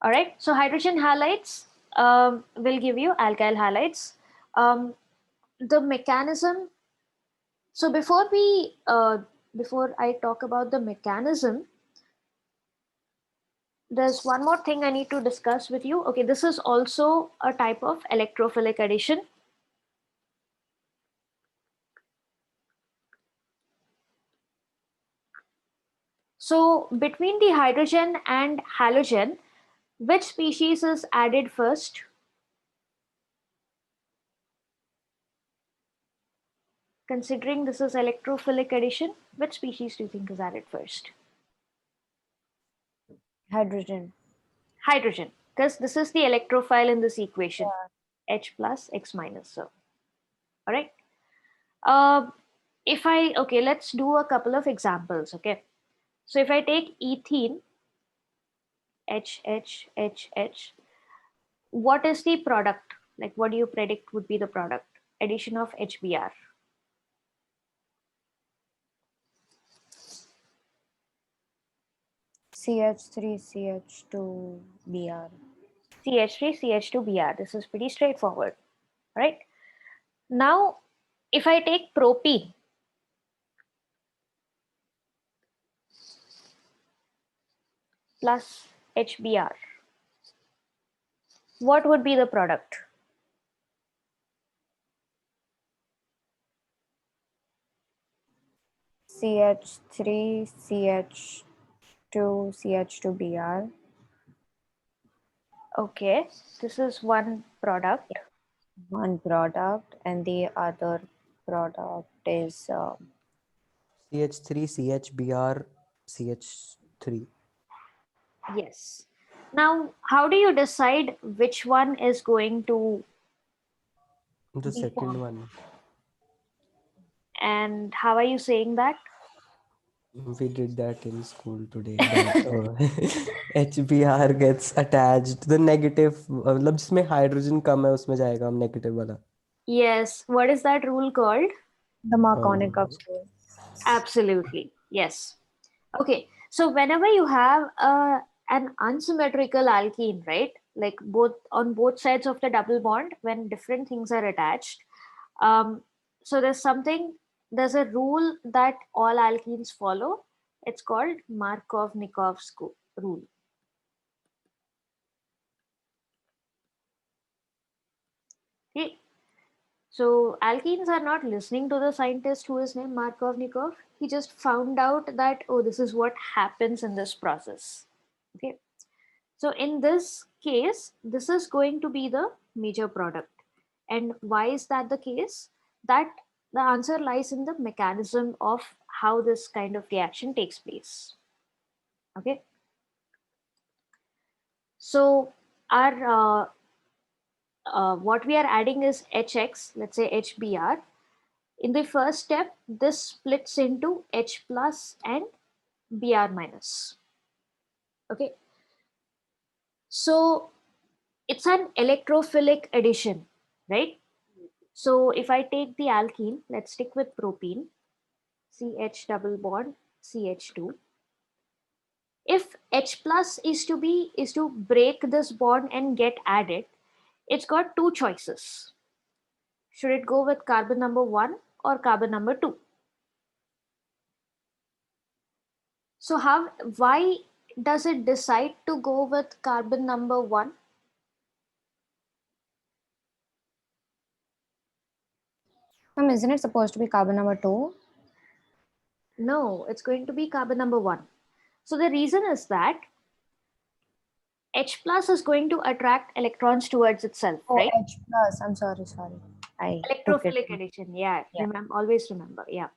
Speaker 1: All right. So hydrogen halides will give you alkyl halides. The mechanism. So before I talk about the mechanism, there's one more thing I need to discuss with you. Okay, this is also a type of electrophilic addition. So between the hydrogen and halogen, which species is added first? Considering this is electrophilic addition, which species do you think is added first?
Speaker 2: Hydrogen.
Speaker 1: Hydrogen, because this is the electrophile in this equation, H plus X minus. So, all right. Okay, let's do a couple of examples. Okay, so if I take ethene, H, what is the product? Like, what do you predict would be the product? Addition of HBr.
Speaker 2: CH3, CH2, Br.
Speaker 1: CH3, CH2Br. This is pretty straightforward, right? Now, if I take propene, plus HBr, what would be the product?
Speaker 2: CH3, CH2, CH2Br.
Speaker 1: Okay, this is one product.
Speaker 2: One product, and the other product is
Speaker 4: CH3, CHBr, CH3.
Speaker 1: Yes. Now, how do you decide which one is going to
Speaker 4: The
Speaker 1: be
Speaker 4: second
Speaker 1: formed?
Speaker 4: one.
Speaker 1: And how are you saying that?
Speaker 4: We did that in school today. That HBr gets attached. The negative, मतलब जिसमें hydrogen कम है उसमें जाएगा हम negative वाला.
Speaker 1: Yes. What is that rule called?
Speaker 2: the Markovnikov rule.
Speaker 1: Absolutely. Yes. Okay. So whenever you have an unsymmetrical alkene, right? Like on both sides of the double bond, when different things are attached, so there's a rule that all alkenes follow. It's called Markovnikov's rule. Okay. So alkenes are not listening to the scientist who is named Markovnikov. He just found out that, oh, this is what happens in this process. Okay. So in this case, this is going to be the major product. And why is that the case? That the answer lies in the mechanism of how this kind of reaction takes place. Okay. So our what we are adding is HX, let's say HBr. In the first step, this splits into H plus and Br minus. Okay. So it's an electrophilic addition, right? So if I take the alkene, let's stick with propene, CH double bond, CH2. If H plus is to break this bond and get added, it's got two choices. Should it go with carbon number 1 or carbon number 2? So why does it decide to go with carbon number 1?
Speaker 2: Isn't it supposed to be carbon number 2?
Speaker 1: No, it's going to be carbon number 1. So the reason is that H plus is going to attract electrons towards itself,
Speaker 2: Oh,
Speaker 1: right?
Speaker 2: H plus. I'm sorry. I took it.
Speaker 1: Electrophilic addition, yeah.
Speaker 2: Yeah.
Speaker 1: Always remember, yeah.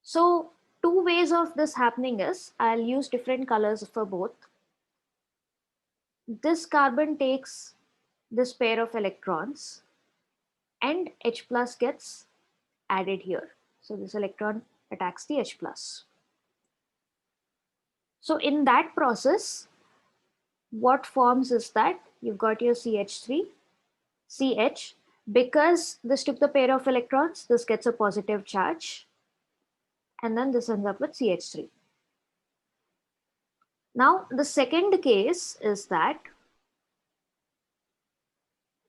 Speaker 1: So two ways of this happening is, I'll use different colors for both. This carbon takes this pair of electrons and H plus gets added here. So this electron attacks the H plus. So in that process, what forms is that you've got your CH3, CH. Because this took the pair of electrons, this gets a positive charge. And then this ends up with CH3. Now, the second case is that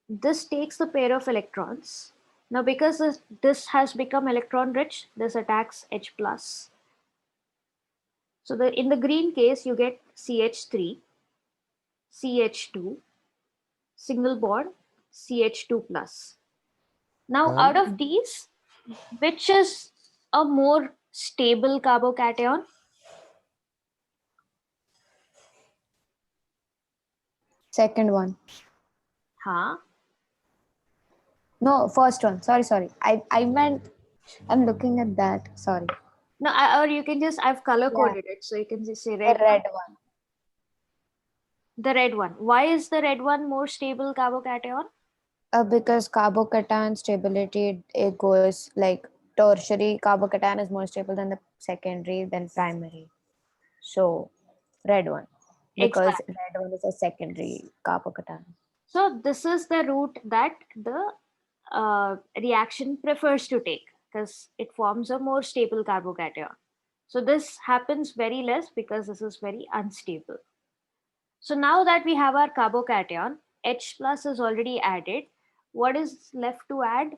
Speaker 1: this takes the pair of electrons. Now, because this has become electron rich, this attacks H plus. So in the green case, you get CH3, CH2, single bond, CH2 plus. Now, out of these, which is a more stable carbocation?
Speaker 2: Second one.
Speaker 1: Huh?
Speaker 2: No, first one. Sorry. I meant, I'm looking at that. Sorry.
Speaker 1: No, or you can just, I've color coded it. So you can just say
Speaker 2: The
Speaker 1: red.
Speaker 2: red one.
Speaker 1: The red one. Why is the red one more stable carbocation?
Speaker 2: Because carbocation stability, it goes like tertiary carbocation is more stable than the secondary, than primary. So red one, because
Speaker 1: Exactly.
Speaker 2: red one is a secondary carbocation.
Speaker 1: So this is the route that the reaction prefers to take because it forms a more stable carbocation. So this happens very less because this is very unstable. So now that we have our carbocation, H plus is already added. What is left to add?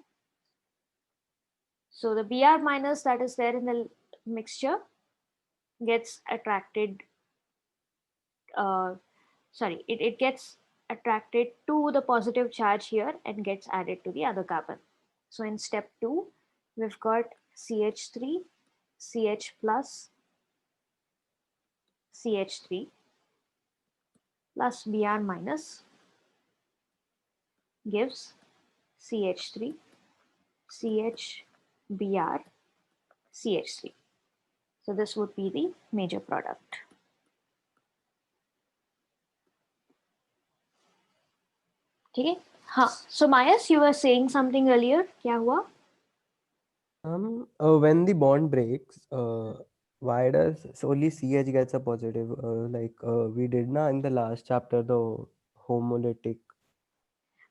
Speaker 1: So the Br minus that is there in the mixture gets attracted, it gets attracted to the positive charge here and gets added to the other carbon. So in step 2, we've got CH3, CH plus, CH3 plus Br minus gives CH3, CHBr, CH3. So this would be the major product. Okay. हाँ. So Mayas, you were saying something earlier. क्या हुआ?
Speaker 4: When the bond breaks, why does only CH gets a positive? We did na in the last chapter the homolytic.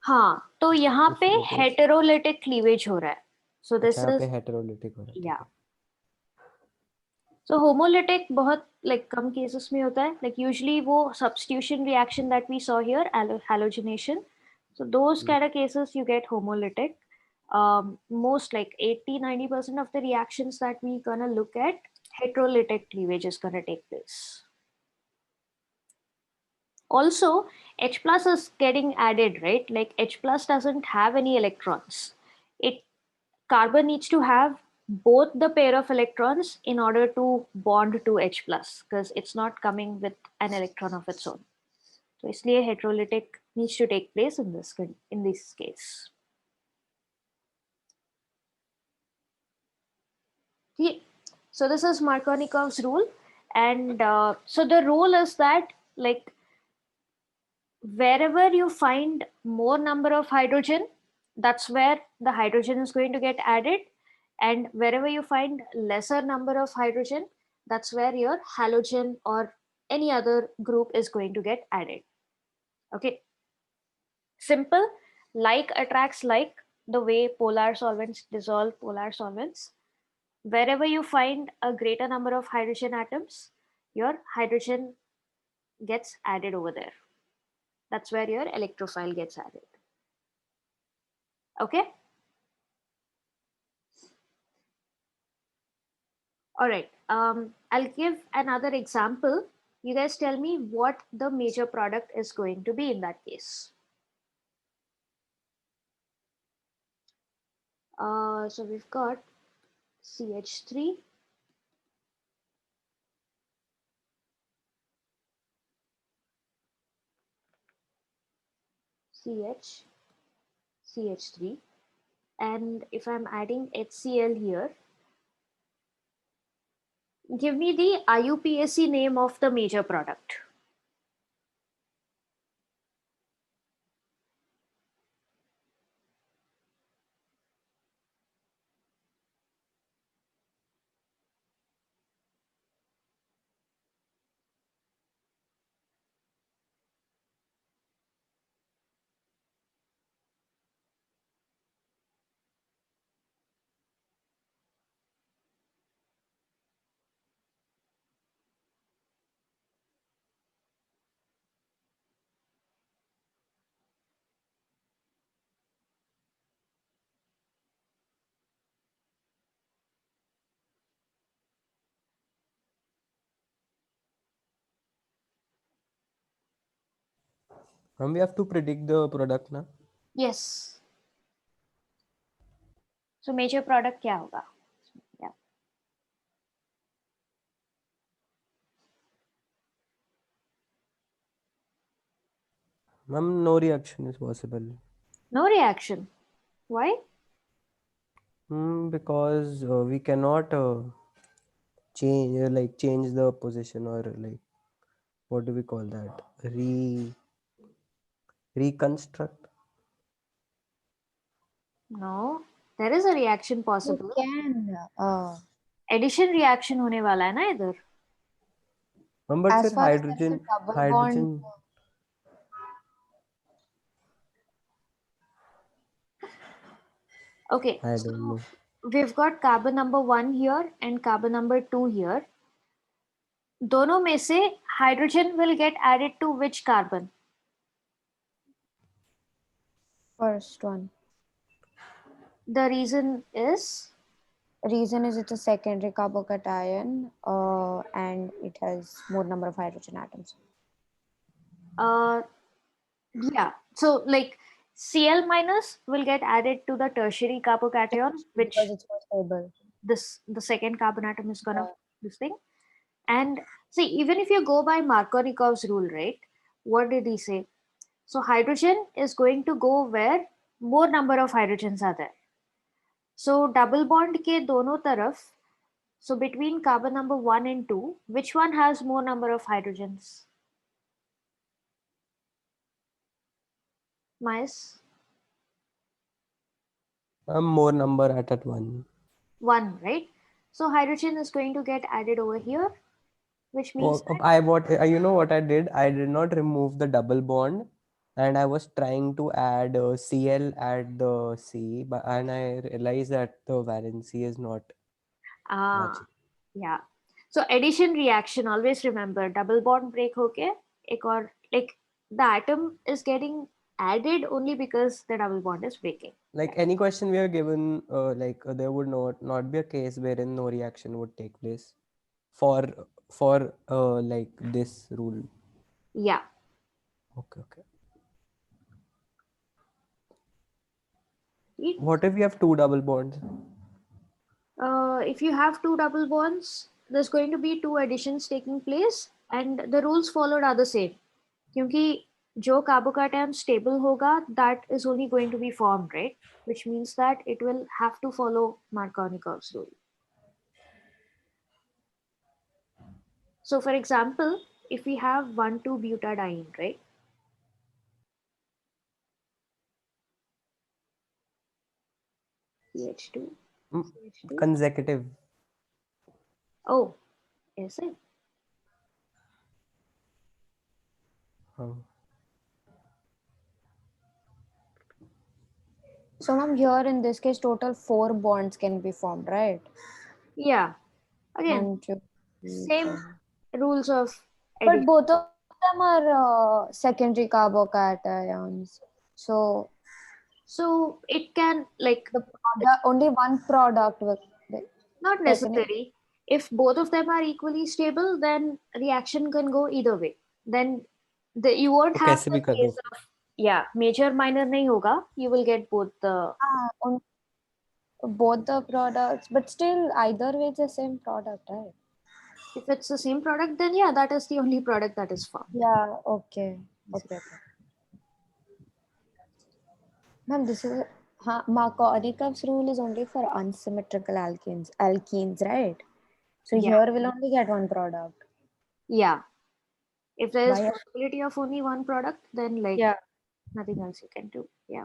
Speaker 1: हाँ, तो यहाँ पे
Speaker 4: उसमें कुछ-
Speaker 1: heterolytic cleavage हो रहा है. So this
Speaker 4: अच्छा यहाँ पे
Speaker 1: is
Speaker 4: heterolytic हो रहा है, ठीक
Speaker 1: yeah.
Speaker 4: है.
Speaker 1: So homolytic बहुत like कम cases में होता है. Like usually वो substitution reaction that we saw here, halogenation. So those kind of cases you get homolytic. Most like 80-90% of the reactions that we gonna look at, heterolytic cleavage is gonna take place. Also, H plus is getting added, right? Like H plus doesn't have any electrons. Carbon needs to have both the pair of electrons in order to bond to H plus because it's not coming with an electron of its own. So इसलिए heterolytic needs to take place in this case. Okay. So this is Markovnikov's rule, and so the rule is that like wherever you find more number of hydrogen, that's where the hydrogen is going to get added, and wherever you find lesser number of hydrogen, that's where your halogen or any other group is going to get added. Okay, simple. Like attracts like, the way polar solvents dissolve polar solvents. Wherever you find a greater number of hydrogen atoms, your hydrogen gets added over there. That's where your electrophile gets added. Okay. All right. I'll give another example. You guys tell me what the major product is going to be in that case. So we've got CH3, CH, CH3, and if I'm adding HCl here, give me the IUPAC name of the major product.
Speaker 4: We have to predict the product ना.
Speaker 1: Yes. So major product क्या होगा? Yeah.
Speaker 4: No reaction is possible.
Speaker 1: No reaction. Why?
Speaker 4: Because we cannot change the position, or like, what do we call that? Reconstruct.
Speaker 1: No. There is a reaction
Speaker 2: You
Speaker 1: possible.
Speaker 2: can.
Speaker 1: Addition reaction होने वाला है ना इधर.
Speaker 4: But
Speaker 2: As
Speaker 4: sir,
Speaker 2: far as there is a double
Speaker 4: hydrogen.
Speaker 1: Okay.
Speaker 4: I
Speaker 1: So
Speaker 4: don't know.
Speaker 1: we've got carbon number 1 here and carbon number 2 here. दोनों में से hydrogen will get added to which carbon?
Speaker 2: first one.
Speaker 1: The reason is
Speaker 2: Reason is it's a secondary carbocation, and it has more number of hydrogen atoms.
Speaker 1: yeah. So like Cl minus will get added to the tertiary carbocation, which
Speaker 2: Because it's more stable.
Speaker 1: the second carbon atom is gonna
Speaker 2: Yeah.
Speaker 1: this thing. And see, even if you go by Markovnikov's rule, right? What did he say? So hydrogen is going to go where more number of hydrogens are there. So double bond के दोनों तरफ, so between carbon number 1 and 2, which one has more number of hydrogens? Mice?
Speaker 4: More number at one.
Speaker 1: 1, right? So hydrogen is going to get added over here, which means that,
Speaker 4: You know what I did? I did not remove the double bond, and I was trying to add Cl at the C, and I realized that the valency is not matching.
Speaker 1: yeah. So addition reaction, always remember double bond break होके एक और like the atom is getting added only because the double bond is breaking.
Speaker 4: Like any question we are given, there would not be a case wherein no reaction would take place for like this rule.
Speaker 1: Yeah.
Speaker 4: Okay.
Speaker 1: It,
Speaker 4: What if we have two double bonds?
Speaker 1: if you have two double bonds, there's going to be two additions taking place, and the rules followed are the same. क्योंकि जो carbocation stable होगा, that is only going to be formed, right? Which means that it will have to follow Markovnikov's rule. So for example, if we have 1,2-butadiene, right? CH2. CH2.
Speaker 4: Consecutive.
Speaker 1: Oh, is it?
Speaker 4: Oh.
Speaker 2: So ma'am, here in this case, total 4 bonds can be formed, right?
Speaker 1: Yeah. Again,
Speaker 2: 1, 2, 3,
Speaker 1: same
Speaker 2: 4.
Speaker 1: rules of
Speaker 2: But
Speaker 1: addition.
Speaker 2: both of them are secondary carbocations. So
Speaker 1: it can like
Speaker 2: the product, only one product will
Speaker 1: not necessary. If both of them are equally stable, then reaction can go either way. Then you won't
Speaker 4: तो
Speaker 1: have
Speaker 4: कैसे
Speaker 1: the
Speaker 4: भी कर
Speaker 1: case
Speaker 4: दो.
Speaker 1: of major minor nahi hoga. You will get both the
Speaker 2: on both the products, but still either way it's the same product, right?
Speaker 1: if it's the same product, then yeah, that is the only product that is formed.
Speaker 2: Yeah, okay. Ma'am, this is Markovnikov's rule is only for unsymmetrical alkenes, right? So
Speaker 1: Yeah.
Speaker 2: here we'll only get one product.
Speaker 1: Yeah. If there is
Speaker 2: Why?
Speaker 1: possibility of only one product, then like
Speaker 2: Yeah.
Speaker 1: nothing else you can do. Yeah.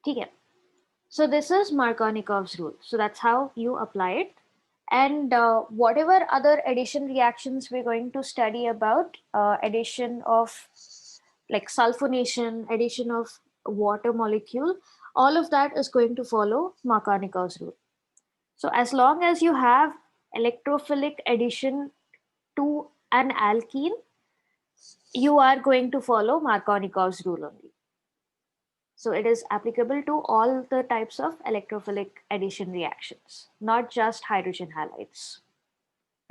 Speaker 1: Okay. So this is Markovnikov's rule. So that's how you apply it. And whatever other addition reactions we're going to study about, addition of like sulfonation, addition of water molecule, all of that is going to follow Markovnikov's rule. So as long as you have electrophilic addition to an alkene, you are going to follow Markovnikov's rule only. So it is applicable to all the types of electrophilic addition reactions, not just hydrogen halides.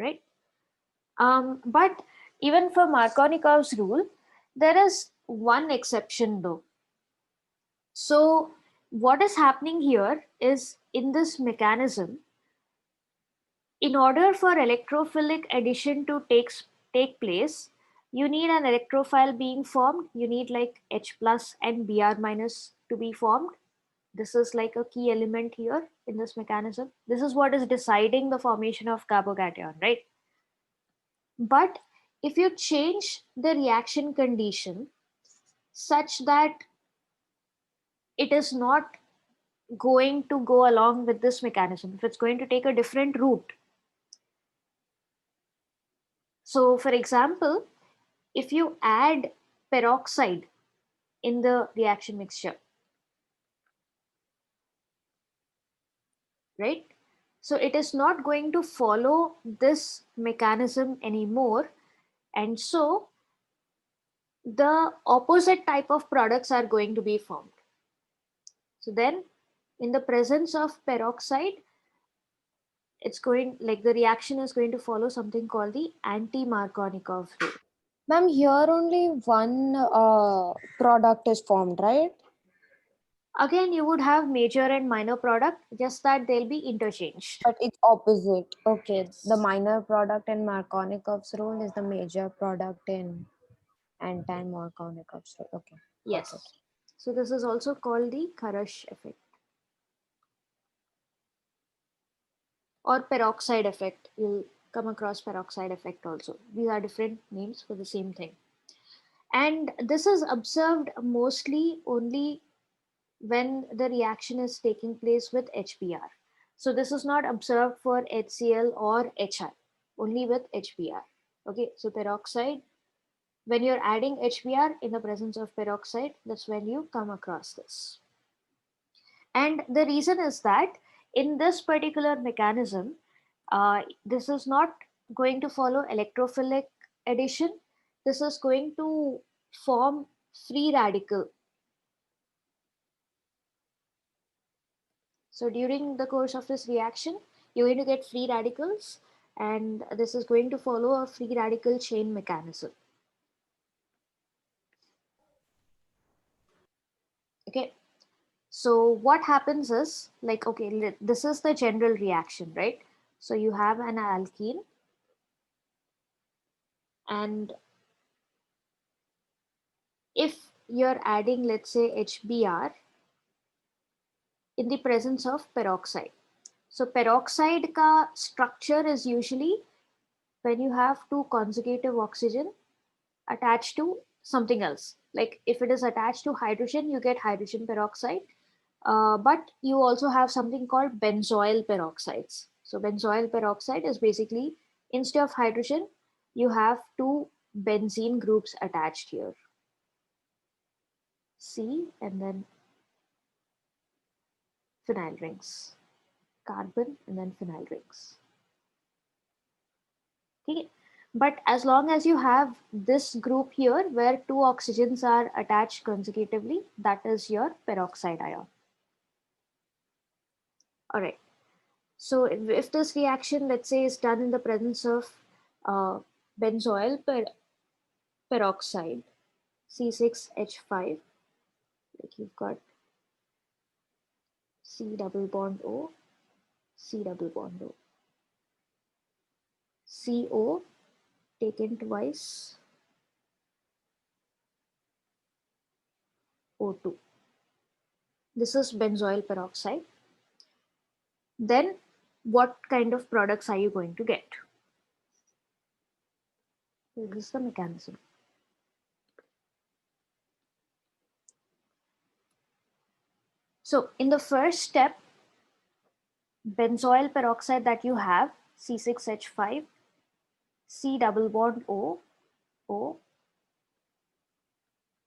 Speaker 1: right? But even for Markovnikov's rule, there is one exception though. So what is happening here is, in this mechanism, in order for electrophilic addition to take place, you need an electrophile being formed. You need like H plus and Br minus to be formed. This is like a key element here in this mechanism. This is what is deciding the formation of carbocation, right? But if you change the reaction condition such that it is not going to go along with this mechanism, if it's going to take a different route. So for example, if you add peroxide in the reaction mixture, right? So it is not going to follow this mechanism anymore. And so the opposite type of products are going to be formed. So then in the presence of peroxide, it's going, like, the reaction is going to follow something called the anti-Markovnikov rule.
Speaker 2: Ma'am, here only one product is formed, right?
Speaker 1: Again, you would have major and minor product, just that they'll be interchanged.
Speaker 2: But it's opposite. Okay, the minor product in Markovnikov's rule is the major product in anti-Markovnikov's rule. Okay.
Speaker 1: Yes.
Speaker 2: Okay.
Speaker 1: So this is also called the Kharash effect or peroxide effect. You'll come across peroxide effect also. These are different names for the same thing. And this is observed mostly only when the reaction is taking place with HBr. So this is not observed for HCl or HI, only with HBr. Okay, so peroxide, when you're adding HBr in the presence of peroxide, that's when you come across this. And the reason is that in this particular mechanism, this is not going to follow electrophilic addition. This is going to form free radical. So during the course of this reaction, you're going to get free radicals, and this is going to follow a free radical chain mechanism. Okay. So what happens is, like, okay, this is the general reaction, right? So you have an alkene, and if you're adding, let's say, HBr in the presence of peroxide. So peroxide ka structure is usually when you have two conjugative oxygen attached to something else. Like if it is attached to hydrogen, you get hydrogen peroxide. But you also have something called benzoyl peroxides. So benzoyl peroxide is basically, instead of hydrogen, you have two benzene groups attached here. C and then phenyl rings. Carbon and then phenyl rings. Okay. But as long as you have this group here where two oxygens are attached consecutively, that is your peroxide ion. All right. So if this reaction, let's say, is done in the presence of benzoyl peroxide, C6H5, like you've got C double bond O, C double bond O, CO taken twice, O2. This is benzoyl peroxide. Then what kind of products are you going to get? This is the mechanism. So in the first step, benzoyl peroxide that you have, C6H5, C double bond O, O,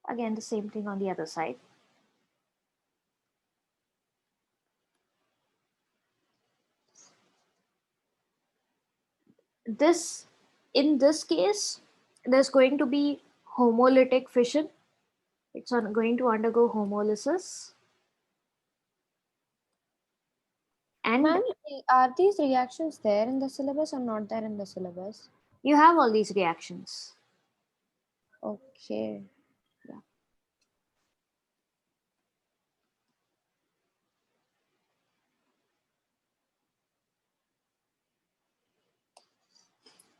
Speaker 1: again the same thing on the other side. This, in this case, there's going to be homolytic fission. It's going to undergo homolysis. And
Speaker 2: Ma'am, are these reactions there in the syllabus or not there in the syllabus?
Speaker 1: you have all these reactions.
Speaker 2: Okay.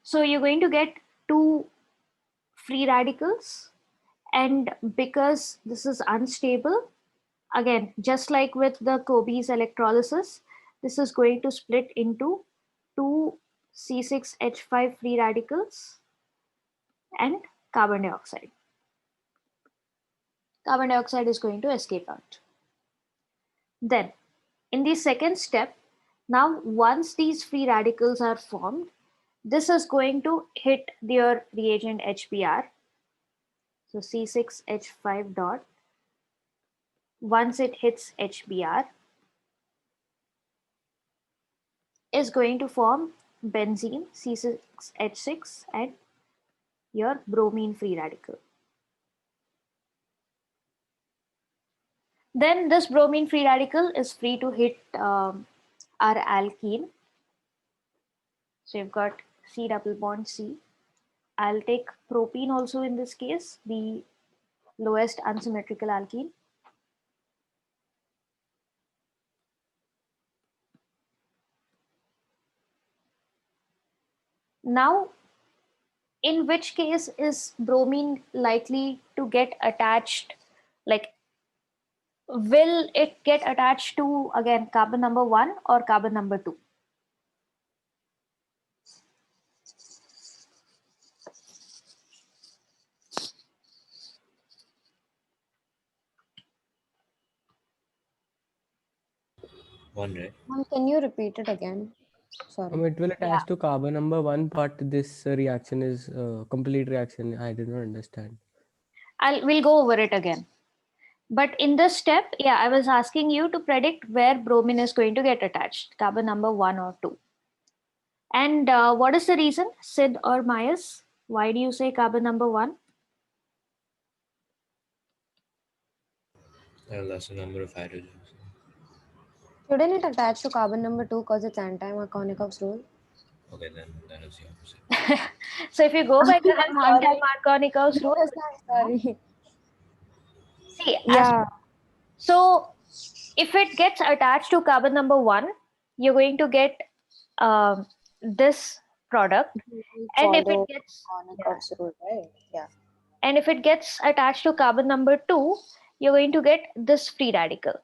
Speaker 1: So you're going to get two free radicals, and because this is unstable, again, just like with the Kobe's electrolysis, this is going to split into two C6H5 free radicals and carbon dioxide. Carbon dioxide is going to escape out. Then, in the second step, now once these free radicals are formed, this is going to hit their reagent HBr. So C6H5 dot. Once it hits HBr, is going to form benzene C6H6 and your bromine free radical. Then this bromine free radical is free to hit our alkene. So you've got C double bond C. I'll take propene also in this case, the lowest unsymmetrical alkene. Now, in which case is bromine likely to get attached? Like, will it get attached to, again, carbon number 1 or carbon number 2?
Speaker 3: One, right?
Speaker 2: Ma'am, can you repeat it again? Sorry.
Speaker 4: It will
Speaker 1: Yeah.
Speaker 4: attach to carbon number 1, but this reaction is complete reaction. I did not understand.
Speaker 1: We'll go over it again. But in this step, yeah, I was asking you to predict where bromine is going to get attached, carbon number 1 or 2. And what is the reason, Sid or Myas? Why do you say carbon number 1?
Speaker 3: A lesser number of hydrogens.
Speaker 2: Shouldn't it attach to carbon number 2 because it's anti-Markovnikov's rule?
Speaker 3: Okay, then it's the opposite.
Speaker 1: So if you go by the
Speaker 2: I'm sorry.
Speaker 1: anti-Markovnikov's rule,
Speaker 2: Sorry.
Speaker 1: see,
Speaker 2: Yeah.
Speaker 1: so if it gets attached to carbon number 1, you're going to get this product. And if it gets
Speaker 2: Markovnikov's rule, right? Yeah.
Speaker 1: and if it gets attached to carbon number 2, you're going to get this free radical.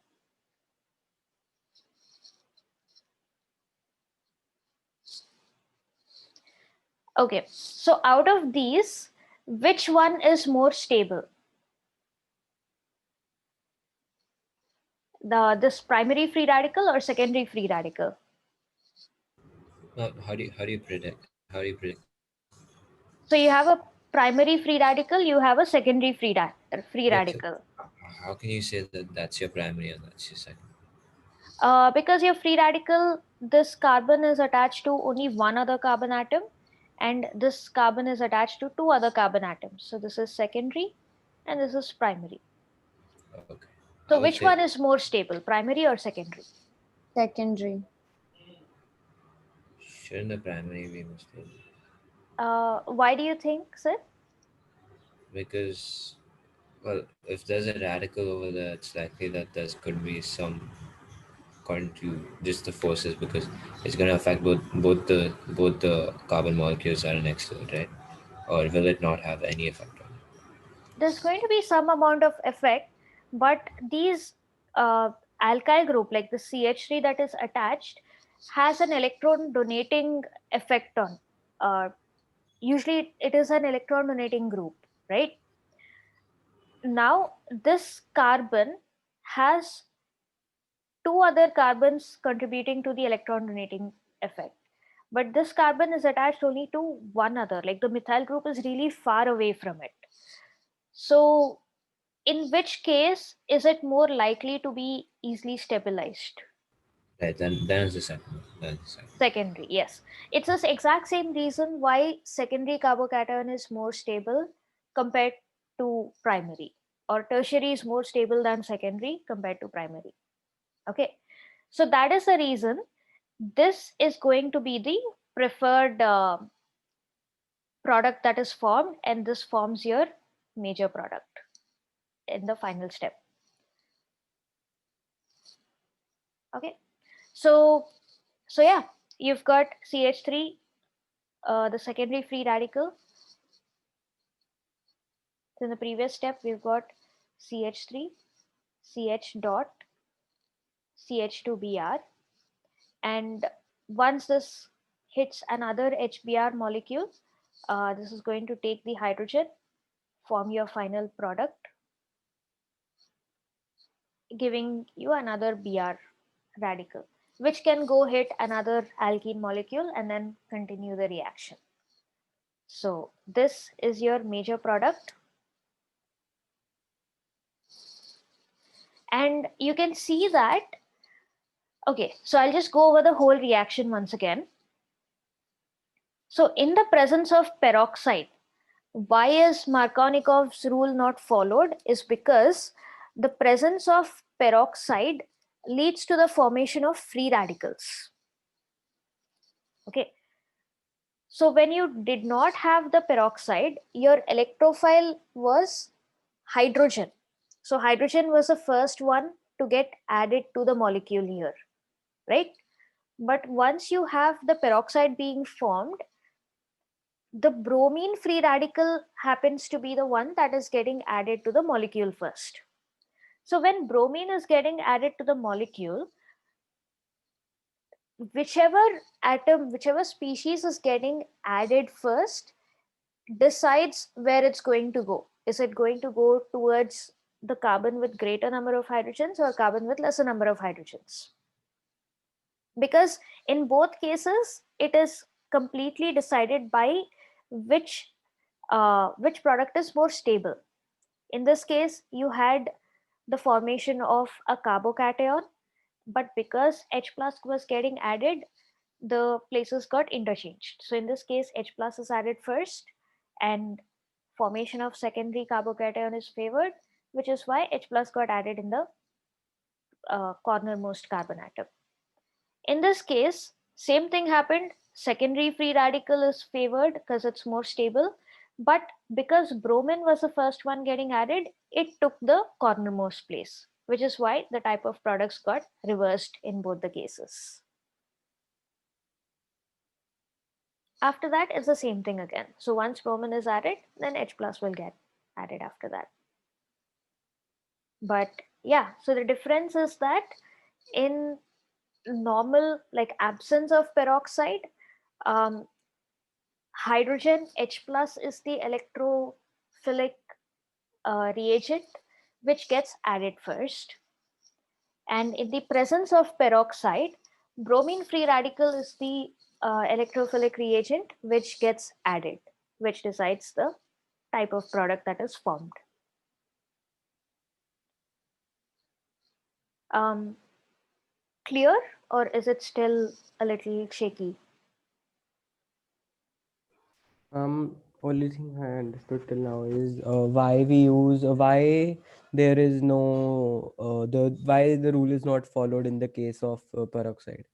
Speaker 1: Okay, so out of these, which one is more stable? This primary free radical or secondary free radical?
Speaker 3: How do you predict? How do you predict?
Speaker 1: So you have a primary free radical, you have a secondary free
Speaker 3: Yeah, so
Speaker 1: radical.
Speaker 3: how can you say that that's your primary and that's your second?
Speaker 1: Because your free radical, this carbon is attached to only one other carbon atom, and this carbon is attached to two other carbon atoms. So this is secondary and this is primary.
Speaker 3: Okay. I
Speaker 1: So
Speaker 3: would
Speaker 1: which
Speaker 3: say,
Speaker 1: one is more stable, primary or secondary?
Speaker 2: Secondary.
Speaker 3: shouldn't the primary be more stable?
Speaker 1: Why do you think, sir?
Speaker 3: Because, well, if there's a radical over there, it's likely that there's could be some according to just the forces, because it's going to affect both the carbon molecules that are next to it, right? Or will it not have any effect on it?
Speaker 1: There's going to be some amount of effect, but these alkyl group like the CH3 that is attached has an electron donating effect on. Usually it is an electron donating group, right? Now this carbon has two other carbons contributing to the electron donating effect, but this carbon is attached only to one other, like the methyl group is really far away from it. So in which case is it more likely to be easily stabilized?
Speaker 3: Right, then it's the second one. Then it's the second.
Speaker 1: Secondary, yes. It's the exact same reason why secondary carbocation is more stable compared to primary, or tertiary is more stable than secondary compared to primary. Okay, So that is the reason this is going to be the preferred product that is formed, and this forms your major product in the final step. Okay, so yeah, you've got CH3, the secondary free radical. So in the previous step, we've got CH3, CH dot, CH2Br, and once this hits another HBr molecule, this is going to take the hydrogen, form your final product, giving you another Br radical, which can go hit another alkene molecule and then continue the reaction. So this is your major product. And you can see that, okay, so I'll just go over the whole reaction once again. So in the presence of peroxide, why is Markovnikov's rule not followed is because the presence of peroxide leads to the formation of free radicals. Okay. So when you did not have the peroxide, your electrophile was hydrogen. So hydrogen was the first one to get added to the molecule here, right? But once you have the peroxide being formed, the bromine free radical happens to be the one that is getting added to the molecule first. So when bromine is getting added to the molecule, whichever atom, whichever species is getting added first decides where it's going to go. Is it going to go towards the carbon with greater number of hydrogens or carbon with lesser number of hydrogens? Because in both cases, it is completely decided by which product is more stable. In this case, you had the formation of a carbocation, but because H plus was getting added, the places got interchanged. So in this case, H plus is added first, and formation of secondary carbocation is favored, which is why H plus got added in the cornermost carbon atom. In this case, same thing happened. Secondary free radical is favored because it's more stable, but because bromine was the first one getting added, it took the cornermost place, which is why the type of products got reversed in both the cases. After that, it's the same thing again. So once bromine is added, then H plus will get added after that. But yeah, so the difference is that in normal, like absence of peroxide, hydrogen H plus is the electrophilic reagent which gets added first. And in the presence of peroxide, bromine free radical is the electrophilic reagent which gets added, which decides the type of product that is formed. Clear, or is it still a little shaky?
Speaker 4: Only thing I understood till now is why we use why there is no why the rule is not followed in the case of peroxide.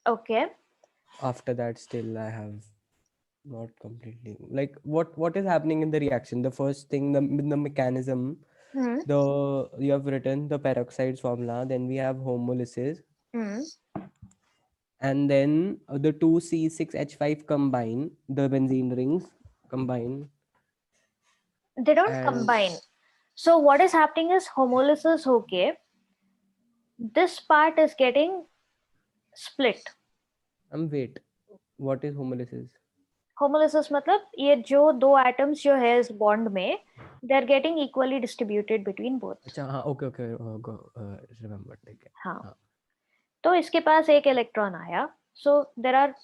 Speaker 1: Okay.
Speaker 4: After that, still I have not completely like what is happening in the reaction. The first thing, the mechanism,
Speaker 1: Hmm.
Speaker 4: you have written the peroxide formula, then we have homolysis,
Speaker 1: Hmm.
Speaker 4: and then the 2C6H5 combine, the benzene rings combine.
Speaker 1: They don't
Speaker 4: And
Speaker 1: combine. So what is happening is homolysis, okay, this part is getting split.
Speaker 4: wait, what is homolysis?
Speaker 1: Homolysis मतलब ये जो दो atoms जो है इस bond में they are getting equally distributed between both.
Speaker 4: अच्छा हाँ, ओके ओके, रिमेम्बर, ठीक है.
Speaker 1: हाँ, तो इसके पास एक इलेक्ट्रॉन आया, so there are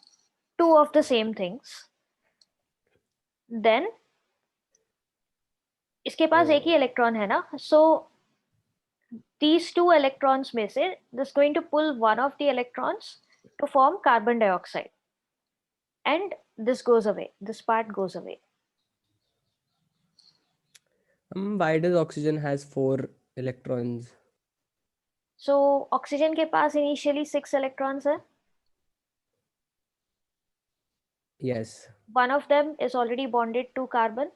Speaker 1: two of the same things. Then इसके पास एक ही इलेक्ट्रॉन है ना, सो these two electrons में से this is going to pull one of the electrons to form carbon dioxide, and this goes away, this part goes away.
Speaker 4: Why does oxygen has 4 electrons?
Speaker 1: So oxygen के पास initially 6 electrons है.
Speaker 4: Yes.
Speaker 1: One of them is already bonded to carbon.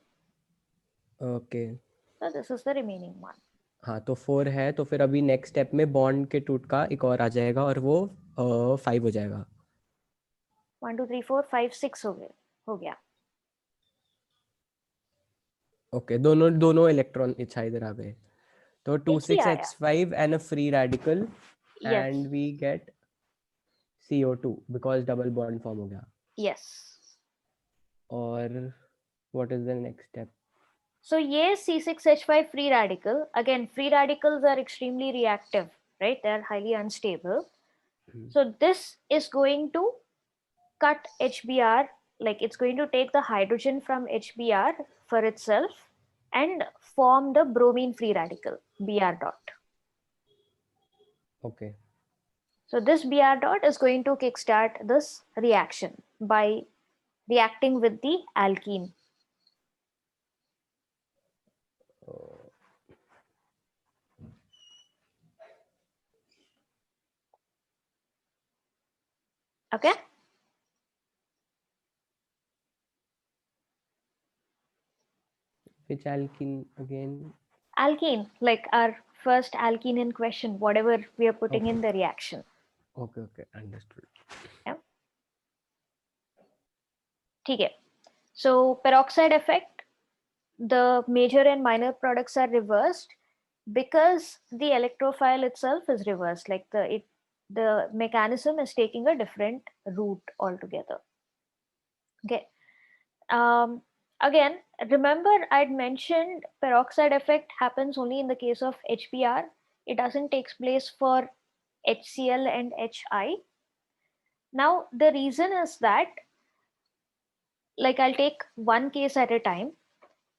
Speaker 4: Okay.
Speaker 1: So this is the remaining one.
Speaker 4: हाँ तो 4 है, तो फिर अभी next step में bond के टूट का एक और आ जाएगा और वो 5 हो जाएगा.
Speaker 1: 1 2 3 4 5 6 हो गया.
Speaker 4: ओके, दोनों इलेक्ट्रॉन इच्छा इधर आ गए. तो
Speaker 1: एक ही आया.
Speaker 4: 26H5 and a free radical
Speaker 1: Yes.
Speaker 4: and we get CO2 because double bond form हो गया.
Speaker 1: Yes.
Speaker 4: और what is the next step?
Speaker 1: So ये C6H5 free radical, again free radicals are extremely reactive, right? They are highly unstable. So this is going to cut HBr, like it's going to take the hydrogen from HBr for itself and form the bromine free radical, Br dot.
Speaker 4: Okay.
Speaker 1: So this Br dot is going to kickstart this reaction by reacting with the alkene. Okay.
Speaker 4: Which alkene again?
Speaker 1: Alkene, like our first alkene in question, whatever we are putting
Speaker 4: Okay.
Speaker 1: in the reaction.
Speaker 4: Okay, understood.
Speaker 1: ठीक है. So peroxide effect, the major and minor products are reversed because the electrophile itself is reversed, like the mechanism is taking a different route altogether. Okay. Again, remember I'd mentioned peroxide effect happens only in the case of HBr. It doesn't take place for HCl and HI. Now the reason is that, like, I'll take one case at a time.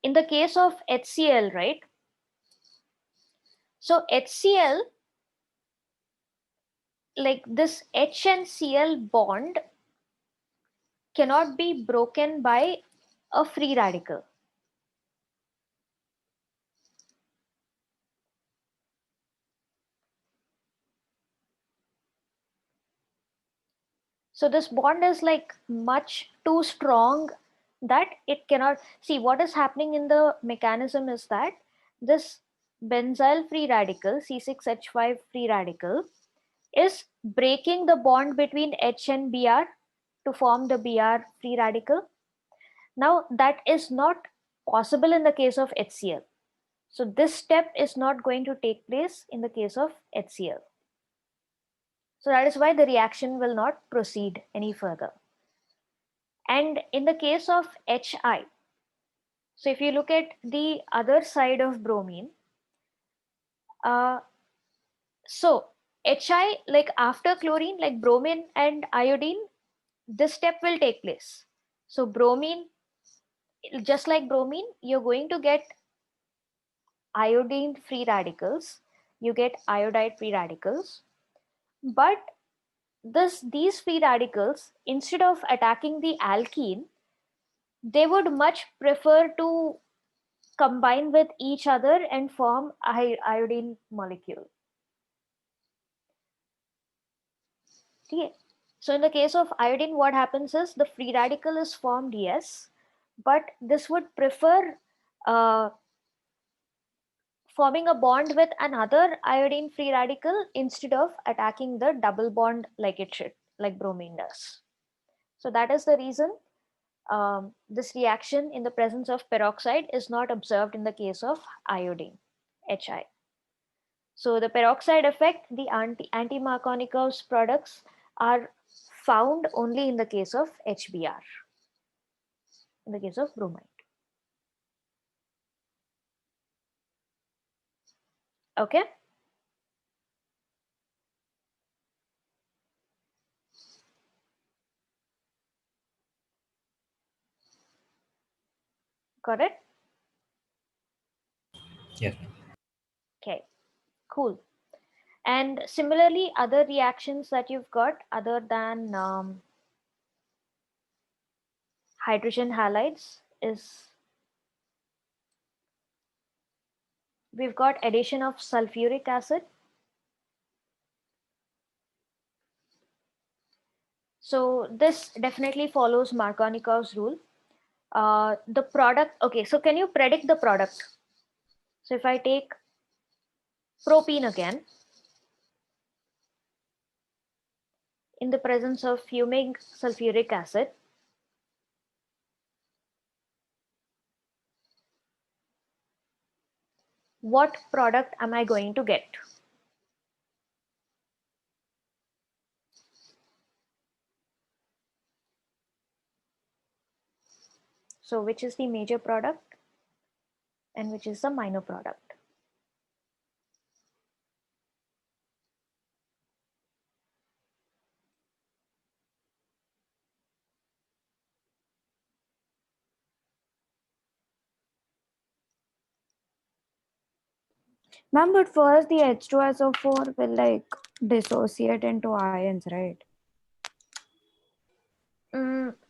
Speaker 1: In the case of HCl, right? So HCl, like this H and Cl bond cannot be broken by a free radical. So this bond is like much too strong that it cannot. See, what is happening in the mechanism is that this benzyl free radical, C6H5 free radical, is breaking the bond between H and Br to form the Br free radical. Now that is not possible in the case of HCl. So this step is not going to take place in the case of HCl. So that is why the reaction will not proceed any further. And in the case of HI, so if you look at the other side of bromine, so HI, like after chlorine, like bromine and iodine, this step will take place. So bromine, just like bromine, you're going to get iodine free radicals, you get iodide free radicals, but these free radicals, instead of attacking the alkene, they would much prefer to combine with each other and form a iodine molecule. Okay. So in the case of iodine, what happens is the free radical is formed, yes, but this would prefer forming a bond with another iodine free radical instead of attacking the double bond like it should, like bromine does. So that is the reason this reaction in the presence of peroxide is not observed in the case of iodine, HI. So the peroxide effect, the anti-Markovnikov's products are found only in the case of HBr, in the case of bromide. Okay. Got it?
Speaker 3: Yeah.
Speaker 1: Okay, cool. And similarly, other reactions that you've got other than hydrogen halides is we've got addition of sulfuric acid. So this definitely follows Markovnikov's rule. The product, okay, so can you predict the product? So if I take propene again, in the presence of fuming sulfuric acid, what product am I going to get? So which is the major product and which is the minor product?
Speaker 2: Ma'am, but first the H2SO4 will like dissociate into ions, right?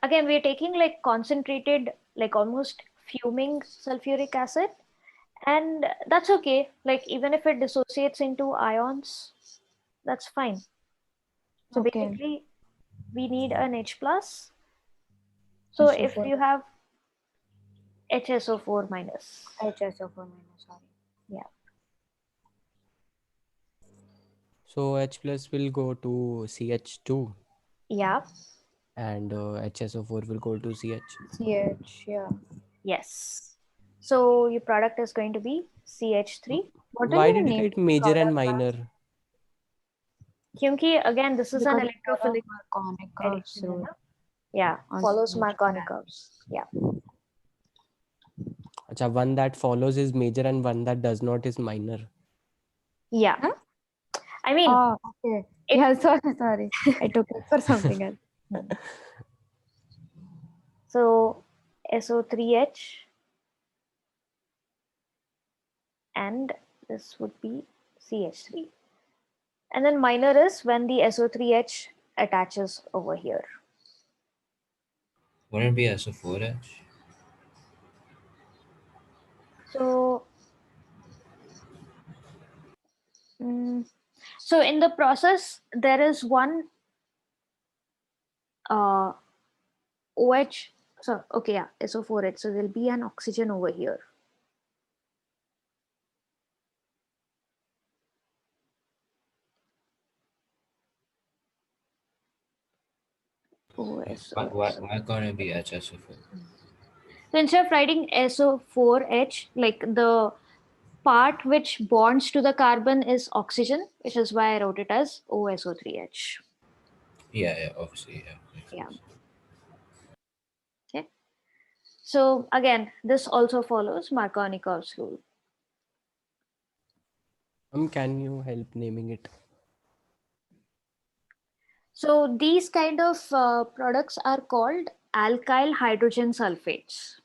Speaker 1: Again, we're taking like concentrated, like almost fuming sulfuric acid, and that's okay. Like even if it dissociates into ions, that's fine. So
Speaker 2: Okay.
Speaker 1: basically, we need an H plus. So if
Speaker 2: SO4.
Speaker 1: you have HSO4 minus,
Speaker 2: HSO4 minus, sorry.
Speaker 1: yeah,
Speaker 4: So H plus will go to CH2
Speaker 1: yeah,
Speaker 4: and HSO4 will go to CH.
Speaker 2: CH, yeah.
Speaker 1: yes. So your product is going to be CH3.
Speaker 2: What
Speaker 4: Why
Speaker 2: will be
Speaker 4: did
Speaker 2: the
Speaker 4: you
Speaker 2: name
Speaker 4: write
Speaker 2: of the
Speaker 4: major and
Speaker 2: product, ma'am?
Speaker 4: minor?
Speaker 1: Kyunki again, this is an
Speaker 2: Because it follows
Speaker 1: electrophilic
Speaker 2: Markovnikov's
Speaker 1: addition,
Speaker 2: rule.
Speaker 1: है ना? Yeah,
Speaker 2: On
Speaker 1: follows
Speaker 2: CH2
Speaker 1: Markovnikov's. Yeah.
Speaker 4: Acha, one that follows is major and one that does not is minor.
Speaker 1: Yeah.
Speaker 2: Huh?
Speaker 1: I mean,
Speaker 2: Oh, okay. Yeah, sorry. I took it for something else.
Speaker 1: so SO3H and this would be CH3. And then minor is when the SO3H attaches over here.
Speaker 3: Wouldn't it be SO4H?
Speaker 1: So, so in the process, there is one OH. So, okay, yeah, SO4H. So there'll be an oxygen over here.
Speaker 3: Why can't it be HSO4?
Speaker 1: So instead of writing SO4H, like the part which bonds to the carbon is oxygen, which is why I wrote it as OSO3H.
Speaker 3: Yeah, obviously, yeah. Makes
Speaker 1: Yeah.
Speaker 3: sense.
Speaker 1: Okay. So again, this also follows Markovnikov's rule.
Speaker 4: Can you help naming it?
Speaker 1: So these kind of products are called alkyl hydrogen sulfates.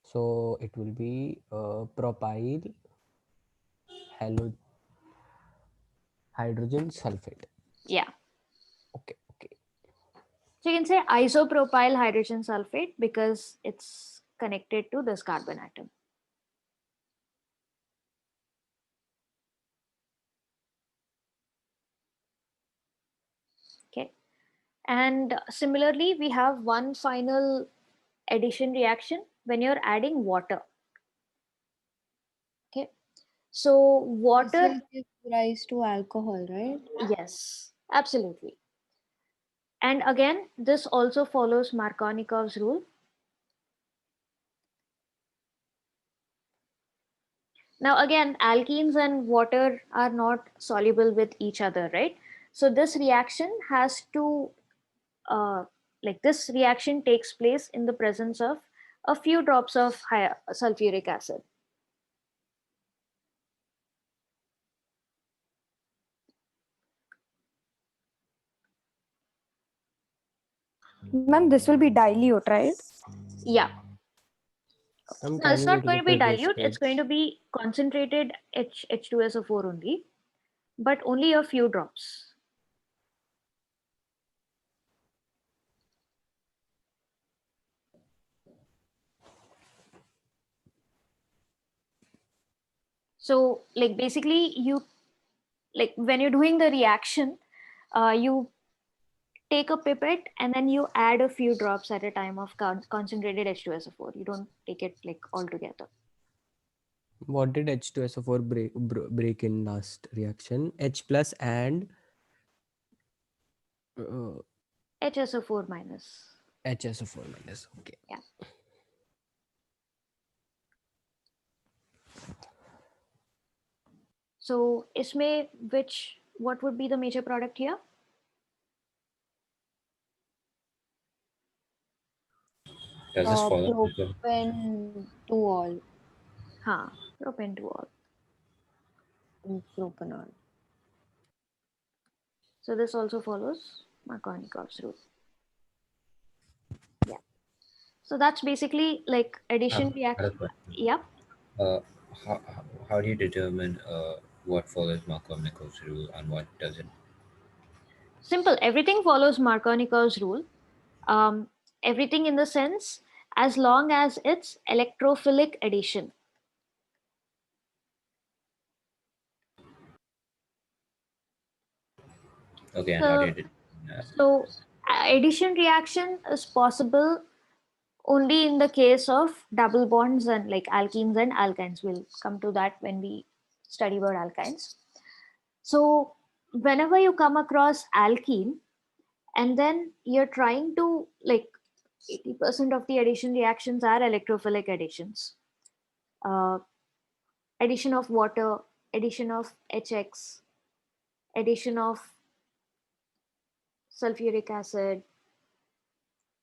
Speaker 4: So it will be propyl hydrogen sulfate.
Speaker 1: Yeah.
Speaker 4: Okay.
Speaker 1: So you can say isopropyl hydrogen sulfate because it's connected to this carbon atom. Okay. And similarly, we have one final addition reaction when you're adding water. Okay. So water,
Speaker 2: This will give rise to alcohol, right?
Speaker 1: yes, absolutely. And again, this also follows Markovnikov's rule. Now again, alkenes and water are not soluble with each other, right? So this reaction has to, like this reaction takes place in the presence of a few drops of sulfuric acid.
Speaker 2: Ma'am, this will be dilute, right?
Speaker 1: Yeah. No,
Speaker 4: Can
Speaker 1: it's
Speaker 4: you
Speaker 1: not going to be
Speaker 4: repeat the
Speaker 1: dilute. It's going to
Speaker 4: steps?
Speaker 1: be concentrated H2SO4 only, but only a few drops. So like basically you, like when you're doing the reaction, You take a pipette and then you add a few drops at a time of concentrated H2SO4. You don't take it like all together.
Speaker 4: What did H2SO4 break in last reaction? H plus and
Speaker 1: HSO4 minus.
Speaker 4: HSO4 minus. Okay.
Speaker 1: Yeah. So Ismay, what would be the major product here?
Speaker 3: Does this follow?
Speaker 2: Propanol.
Speaker 1: Huh, propanol.
Speaker 2: Propanol.
Speaker 1: So this also follows Markovnikov's rule. Yeah. So that's basically like addition
Speaker 3: Another
Speaker 1: reaction.
Speaker 3: question.
Speaker 1: Yeah.
Speaker 3: Uh, how do you determine what follows Markovnikov's rule and what doesn't?
Speaker 1: Simple. Everything follows Markovnikov's rule. Um, Everything in the sense, as long as it's electrophilic addition.
Speaker 3: Okay, and how do you
Speaker 1: So,
Speaker 3: determine that?
Speaker 1: Addition reaction is possible only in the case of double bonds and like alkenes and alkynes. We'll come to that when we study about alkynes. So whenever you come across alkene and then you're trying to like 80% of the addition reactions are electrophilic additions. Uh, Addition of water, addition of HX, addition of sulfuric acid,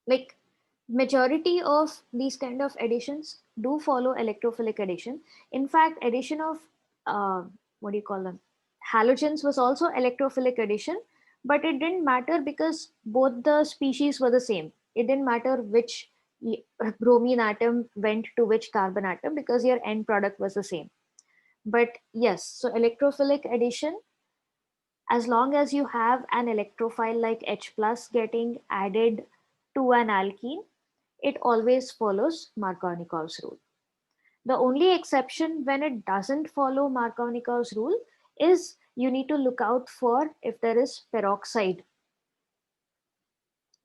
Speaker 1: like majority of these kind of additions do follow electrophilic addition. In fact, addition of what do you call them, halogens was also electrophilic addition, but it didn't matter because both the species were the same. It didn't matter which bromine atom went to which carbon atom because your end product was the same. But yes, so electrophilic addition, as long as you have an electrophile like H plus getting added to an alkene, it always follows Markovnikov's rule. The only exception when it doesn't follow Markovnikov's rule is you need to look out for if there is peroxide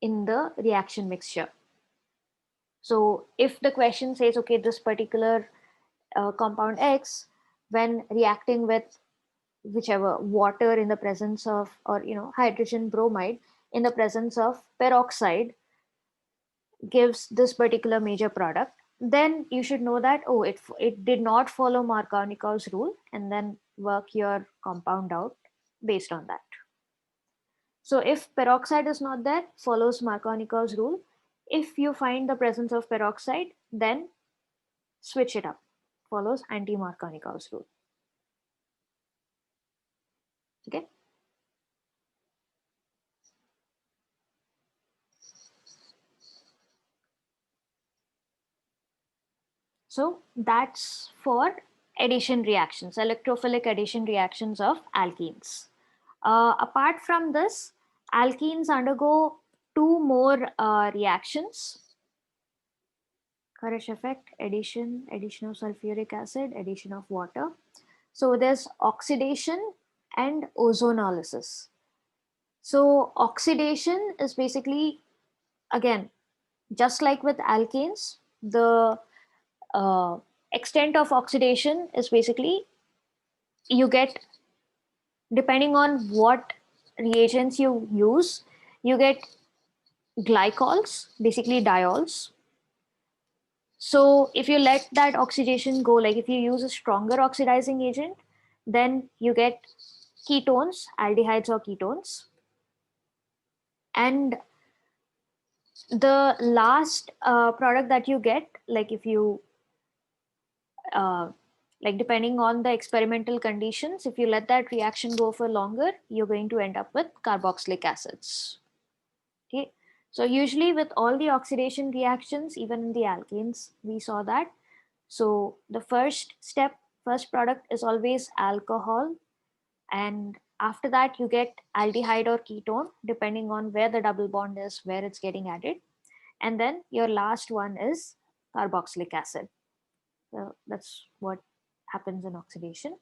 Speaker 1: in the reaction mixture. So if the question says, okay, this particular compound X, when reacting with whichever water in the presence of, or hydrogen bromide in the presence of peroxide, gives this particular major product, then you should know that, oh, it did not follow Markovnikov's rule, and then work your compound out based on that. So if peroxide is not there, follows Markovnikov's rule. If you find the presence of peroxide, then switch it up, follows anti-Markovnikov's rule. Okay. So that's for addition reactions, electrophilic addition reactions of alkenes. Apart from this, alkenes undergo two more reactions. Karish effect, addition of sulfuric acid, addition of water. So there's oxidation and ozonolysis. So oxidation is basically, again, just like with alkanes, the extent of oxidation is basically you get, depending on what reagents you use, you get glycols, basically diols. So if you let that oxidation go, like if you use a stronger oxidizing agent, then you get ketones, aldehydes or ketones. And the last product that you get, like if you like depending on the experimental conditions, if you let that reaction go for longer, you're going to end up with carboxylic acids. Okay, so usually with all the oxidation reactions, even in the alkanes, we saw that. So the first product is always alcohol, and after that you get aldehyde or ketone depending on where the double bond is, where it's getting added, and then your last one is carboxylic acid. So that's what happens in oxidation.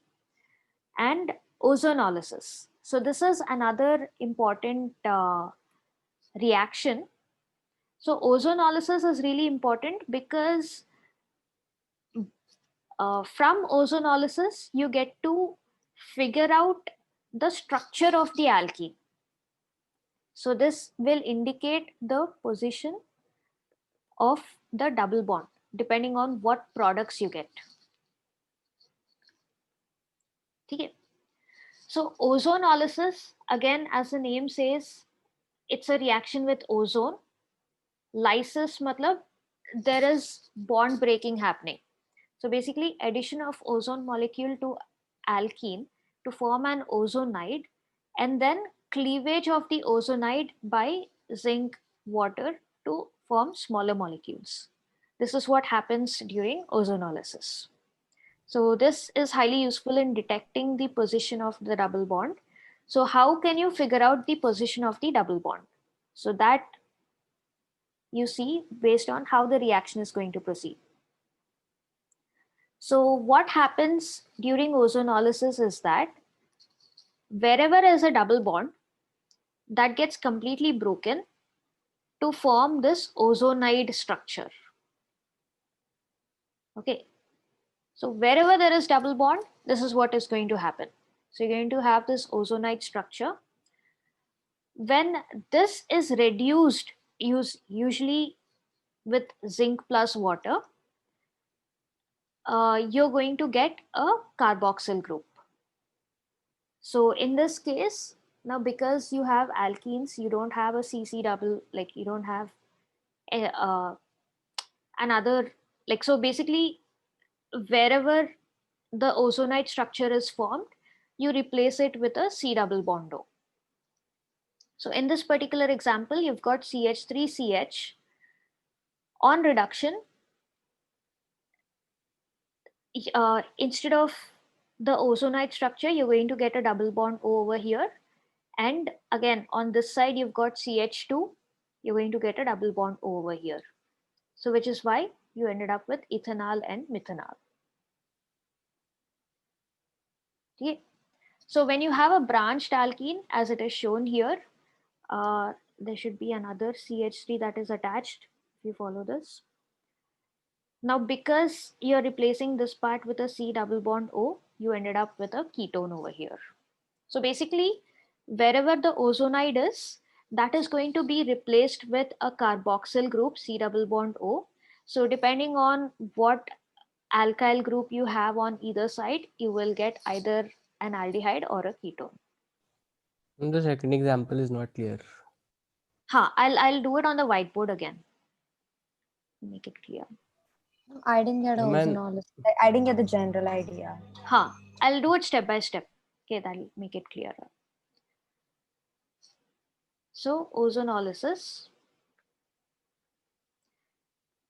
Speaker 1: And ozonolysis. So this is another important reaction. So ozonolysis is really important because from ozonolysis you get to figure out the structure of the alkene. So this will indicate the position of the double bond depending on what products you get. Okay. So ozonolysis, again, as the name says, it's a reaction with ozone. Lysis matlab there is bond breaking happening. So basically addition of ozone molecule to alkene to form an ozonide, and then cleavage of the ozonide by zinc water to form smaller molecules. This is what happens during ozonolysis. So this is highly useful in detecting the position of the double bond. So how can you figure out the position of the double bond? So that you see based on how the reaction is going to proceed. So what happens during ozonolysis is that wherever is a double bond, that gets completely broken to form this ozonide structure. Okay. So wherever there is double bond, this is what is going to happen. So you're going to have this ozonide structure. When this is reduced, usually with zinc plus water, you're going to get a carboxyl group. So in this case, now because you have alkenes, you don't have a CC double, like you don't have another, like, so basically wherever the ozonide structure is formed, you replace it with a C double bond O. So in this particular example, you've got CH3CH. On reduction, instead of the ozonide structure, you're going to get a double bond O over here. And again, on this side, you've got CH2, you're going to get a double bond O over here. So which is why you ended up with ethanol and methanol. Okay. So when you have a branched alkene, as it is shown here, there should be another CH3 that is attached, if you follow this. Now, because you're replacing this part with a C double bond O, you ended up with a ketone over here. So basically, wherever the ozonide is, that is going to be replaced with a carboxyl group, C double bond O. So depending on what alkyl group you have on either side, you will get either an aldehyde or a ketone.
Speaker 4: And the second example is not clear.
Speaker 1: I'll do it on the whiteboard again. Make it clear.
Speaker 2: I didn't get ozonolysis. I didn't get the general idea.
Speaker 1: I'll do it step by step. Okay, that'll make it clearer. So ozonolysis.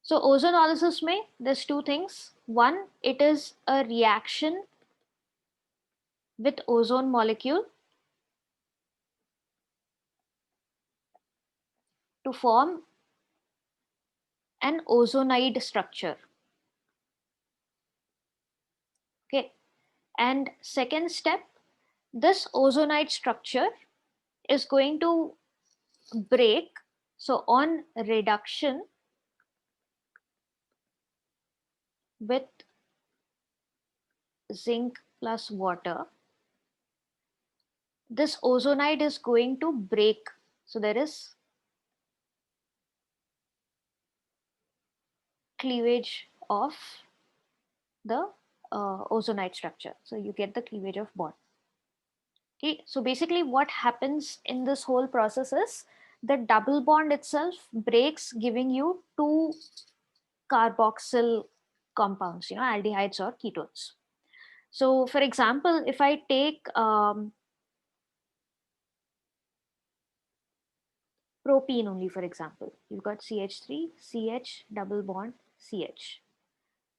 Speaker 1: So ozonolysis mein, there's two things. One, it is a reaction with ozone molecule to form an ozonide structure. Okay. And second step, this ozonide structure is going to break. So on reduction with zinc plus water, this ozonide is going to break. So there is cleavage of the ozonide structure. So you get the cleavage of bond. Okay, so basically what happens in this whole process is the double bond itself breaks, giving you two carboxyl compounds, aldehydes or ketones. So for example, if I take propene only, for example, you've got CH3, CH, double bond, CH.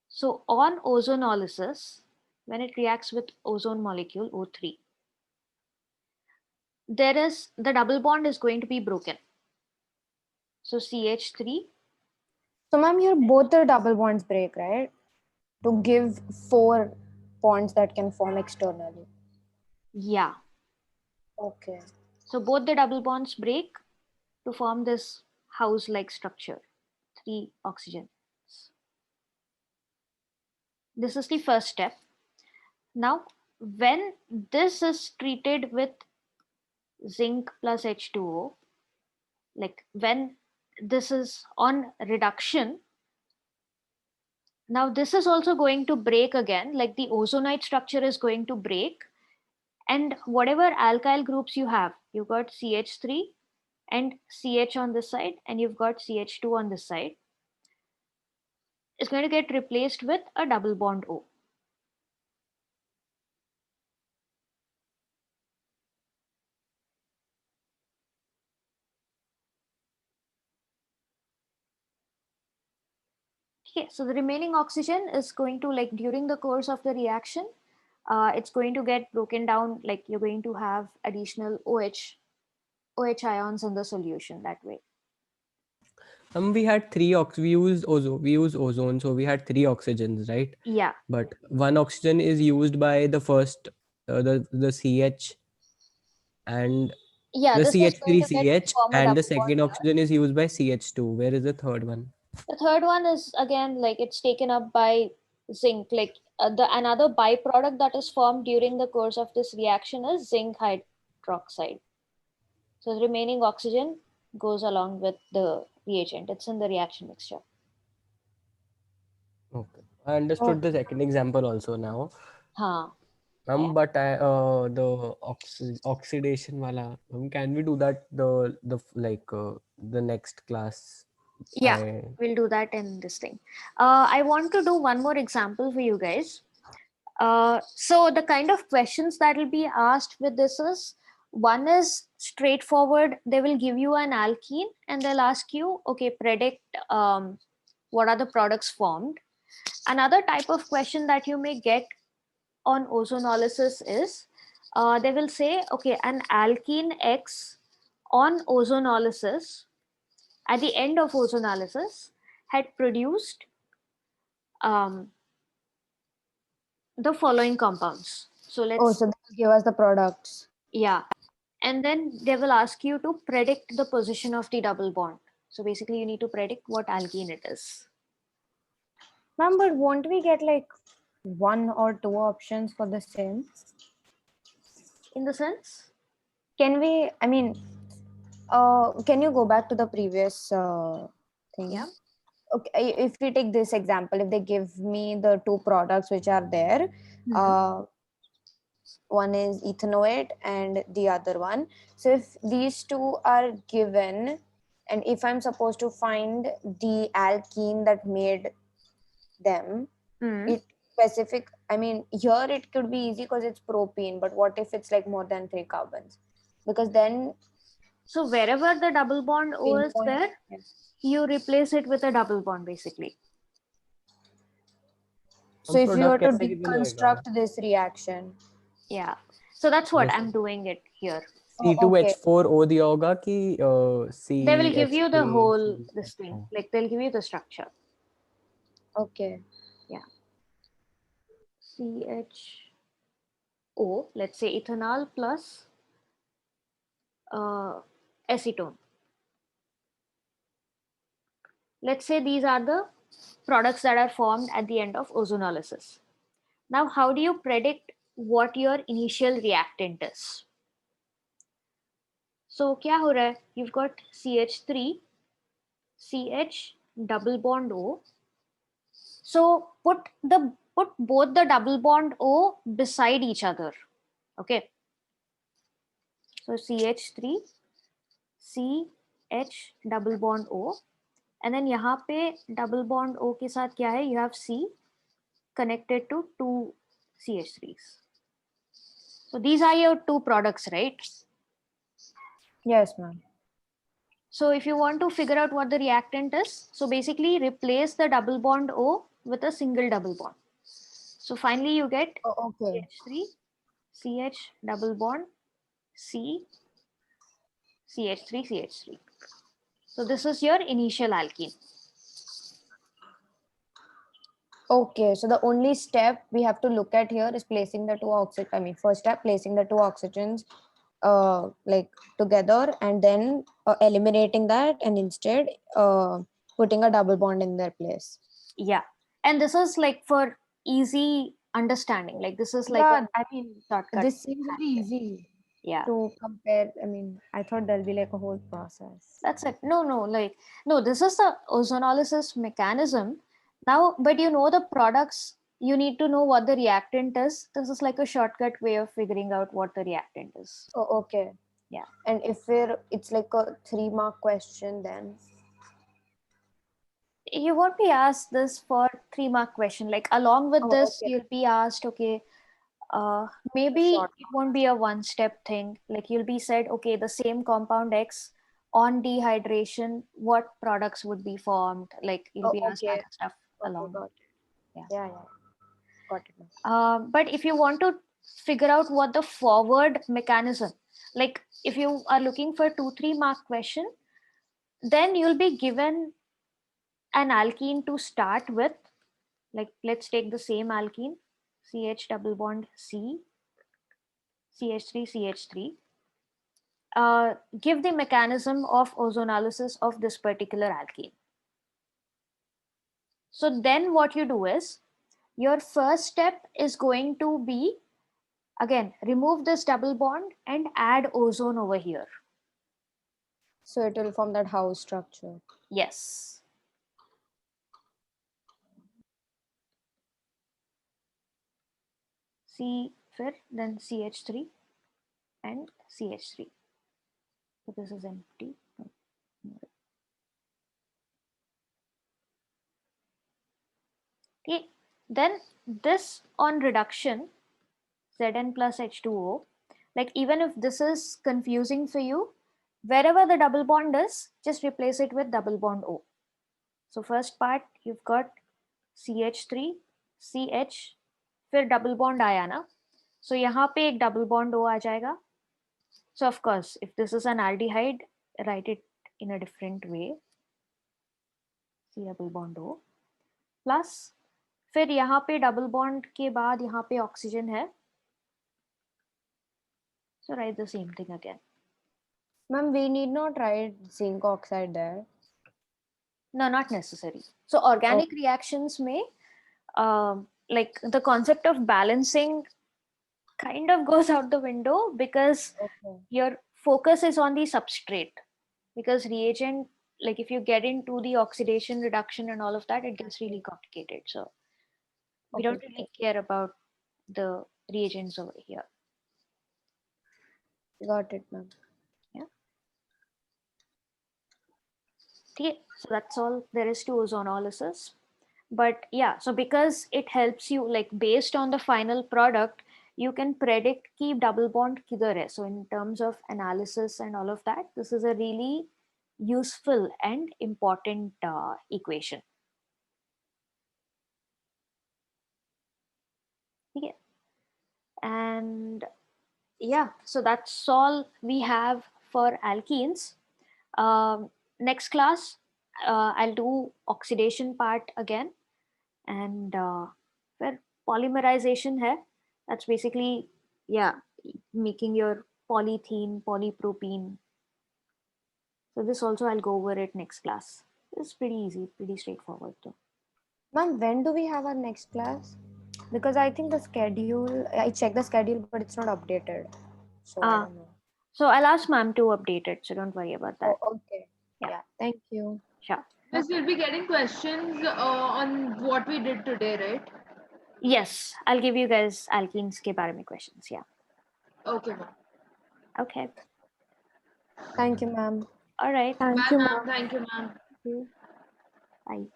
Speaker 1: So on ozonolysis, when it reacts with ozone molecule O3, the double bond is going to be broken. So CH3.
Speaker 2: So ma'am, here both the double bonds break, right? To give 4 bonds that can form externally.
Speaker 1: Yeah.
Speaker 2: Okay.
Speaker 1: So both the double bonds break to form this house-like structure, 3 oxygens. This is the first step. Now, when this is treated with zinc plus H2O, like when this is on reduction, now this is also going to break again, like the ozonide structure is going to break, and whatever alkyl groups you have, you've got CH3 and CH on this side, and you've got CH2 on this side, is going to get replaced with a double bond O. Okay, so the remaining oxygen is going to, like, during the course of the reaction, it's going to get broken down, like you're going to have additional OH ions in the solution that way.
Speaker 4: We had we used ozone, so we had 3 oxygens, right?
Speaker 1: Yeah.
Speaker 4: But one oxygen is used by the first, the CH and
Speaker 1: Yeah,
Speaker 4: the
Speaker 1: this is going to get
Speaker 4: CH3CH,
Speaker 1: form a
Speaker 4: and the
Speaker 1: double bond
Speaker 4: second
Speaker 1: here.
Speaker 4: oxygen is used by CH2. Where is the third one?
Speaker 1: The third one is again, like, it's taken up by zinc. Like the another byproduct that is formed during the course of this reaction is zinc hydroxide. So the remaining oxygen goes along with the reagent. It's in the reaction mixture.
Speaker 4: Okay, I understood the second example also now.
Speaker 1: Huh. Yeah.
Speaker 4: But the oxidation wala, can we do that the next class?
Speaker 1: Yeah, we'll do that in this thing. I want to do one more example for you guys. So the kind of questions that will be asked with this is, one is straightforward. They will give you an alkene and they'll ask you, okay, predict what are the products formed. Another type of question that you may get on ozonolysis is, they will say, okay, an alkene X on ozonolysis, at the end of ozonolysis, had produced the following compounds. So let's,
Speaker 2: So they'll give us the products.
Speaker 1: yeah, and then they will ask you to predict the position of the double bond. So basically you need to predict what alkene it is.
Speaker 2: Ma'am, but won't we get like 1 or 2 options for the same?
Speaker 1: In the sense?
Speaker 2: Can we, I mean, can you go back to the previous thing?
Speaker 1: Yeah.
Speaker 2: Okay, if we take this example, if they give me the 2 products which are there, one is ethanoate and the other one. So if these 2 are given, and if I'm supposed to find the alkene that made them, it specific, I mean, here it could be easy because it's propene, but what if it's like more than 3 carbons? Because then,
Speaker 1: so wherever the double bond O is
Speaker 2: pinpoint,
Speaker 1: there, you replace it with a double bond basically.
Speaker 2: so if you were to deconstruct this reaction,
Speaker 1: yeah, so that's what I'm doing it here.
Speaker 4: C2H4O the hoga ki
Speaker 1: They will give you the whole
Speaker 4: CH3.
Speaker 1: this thing, like they'll give you the structure.
Speaker 2: okay,
Speaker 1: Yeah, CHO, let's say ethanol plus acetone. Let's say these are the products that are formed at the end of ozonolysis. Now, how do you predict what your initial reactant is? So, क्या हो रहा है? You've got CH3, CH double bond O. So put both the double bond O beside each other. Okay. So CH3, CH double bond O, and then यहाँ पे double bond O के साथ क्या है? You have C connected to 2 CH3s. So these are your 2 products, right?
Speaker 2: yes ma'am.
Speaker 1: So if you want to figure out what the reactant is, so basically replace the double bond O with a single double bond. So finally you get
Speaker 2: Okay,
Speaker 1: CH3, CH double bond, C, CH3, CH3. So this is your initial alkene.
Speaker 2: okay, so the only step we have to look at here is placing the 2 oxygen, I mean first step, placing the 2 oxygens like together and then eliminating that and instead putting a double bond in their place.
Speaker 1: Yeah, and this is like for easy understanding. Like this is like
Speaker 2: Yeah,
Speaker 1: a
Speaker 2: I mean,
Speaker 1: shortcut.
Speaker 2: this seems very easy
Speaker 1: Yeah,
Speaker 2: to compare. I mean, I thought there'll be like a whole process.
Speaker 1: that's it. No, this is the ozonolysis mechanism. Now, but you know the products, you need to know what the reactant is. This is like a shortcut way of figuring out what the reactant is.
Speaker 2: Oh, okay.
Speaker 1: Yeah.
Speaker 2: And if it's like a 3-mark question, then
Speaker 1: You won't be asked this for 3-mark question. Like along with this,
Speaker 2: okay,
Speaker 1: you'll be asked, okay, maybe
Speaker 2: short
Speaker 1: it won't be a one-step thing. Like you'll be said, okay, the same compound X on dehydration, what products would be formed? Like you'll be asked
Speaker 2: okay,
Speaker 1: other stuff along.
Speaker 2: got it.
Speaker 1: Yeah.
Speaker 2: Yeah, got it.
Speaker 1: But if you want to figure out what the forward mechanism, like if you are looking for 2-3 mark question, then you'll be given an alkene to start with. Like let's take the same alkene, CH double bond C, CH3, CH3. Give the mechanism of ozonolysis of this particular alkene. So then what you do is, your first step is going to be, again, remove this double bond and add ozone over here.
Speaker 2: So it will form that house structure.
Speaker 1: Yes. C फिर then CH3 and CH3. So this is empty. Okay. Then this on reduction, Zn plus H2O, like even if this is confusing for you, wherever the double bond is, just replace it with double bond O. So first part, you've got CH3, CH, फिर double bond आया ना, so यहाँ पे एक double bond O आ जाएगा. So of course, if this is an aldehyde, write it in a different way. C double bond O plus फिर यहाँ पे double bond के बाद यहाँ पे oxygen है. So write the same thing again.
Speaker 2: Ma'am, we need not write zinc oxide there.
Speaker 1: No, not necessary. So organic reactions may, like the concept of balancing kind of goes out the window because your focus is on the substrate. Because reagent, like if you get into the oxidation, reduction and all of that, it gets really complicated. So we don't really care about the reagents over here.
Speaker 2: Got it, ma'am.
Speaker 1: Yeah. Okay, so that's all there is to ozonolysis. But yeah, so because it helps you, like based on the final product, you can predict ki double bond kidhar hai. So in terms of analysis and all of that, this is a really useful and important equation. Okay. And yeah, so that's all we have for alkenes. Next class, I'll do oxidation part again, and where polymerization hai, that's basically, yeah, making your polythene, polypropene. So this also I'll go over it next class. It's pretty easy, pretty straightforward though.
Speaker 2: Ma'am, when do we have our next class? Because I think the schedule, I checked the schedule, but it's not updated. So I don't know.
Speaker 1: So I'll ask ma'am to update it, so don't worry about that.
Speaker 2: Oh, okay. Yeah, thank you.
Speaker 1: Sure.
Speaker 5: Miss, we'll be getting questions on what we did today, right?
Speaker 1: Yes, I'll give you guys alkenes ke bare mein questions. Yeah.
Speaker 5: Okay, ma'am.
Speaker 1: Okay.
Speaker 2: Thank you, ma'am.
Speaker 1: All right.
Speaker 5: Bye, ma'am. Thank you, ma'am.
Speaker 1: Bye.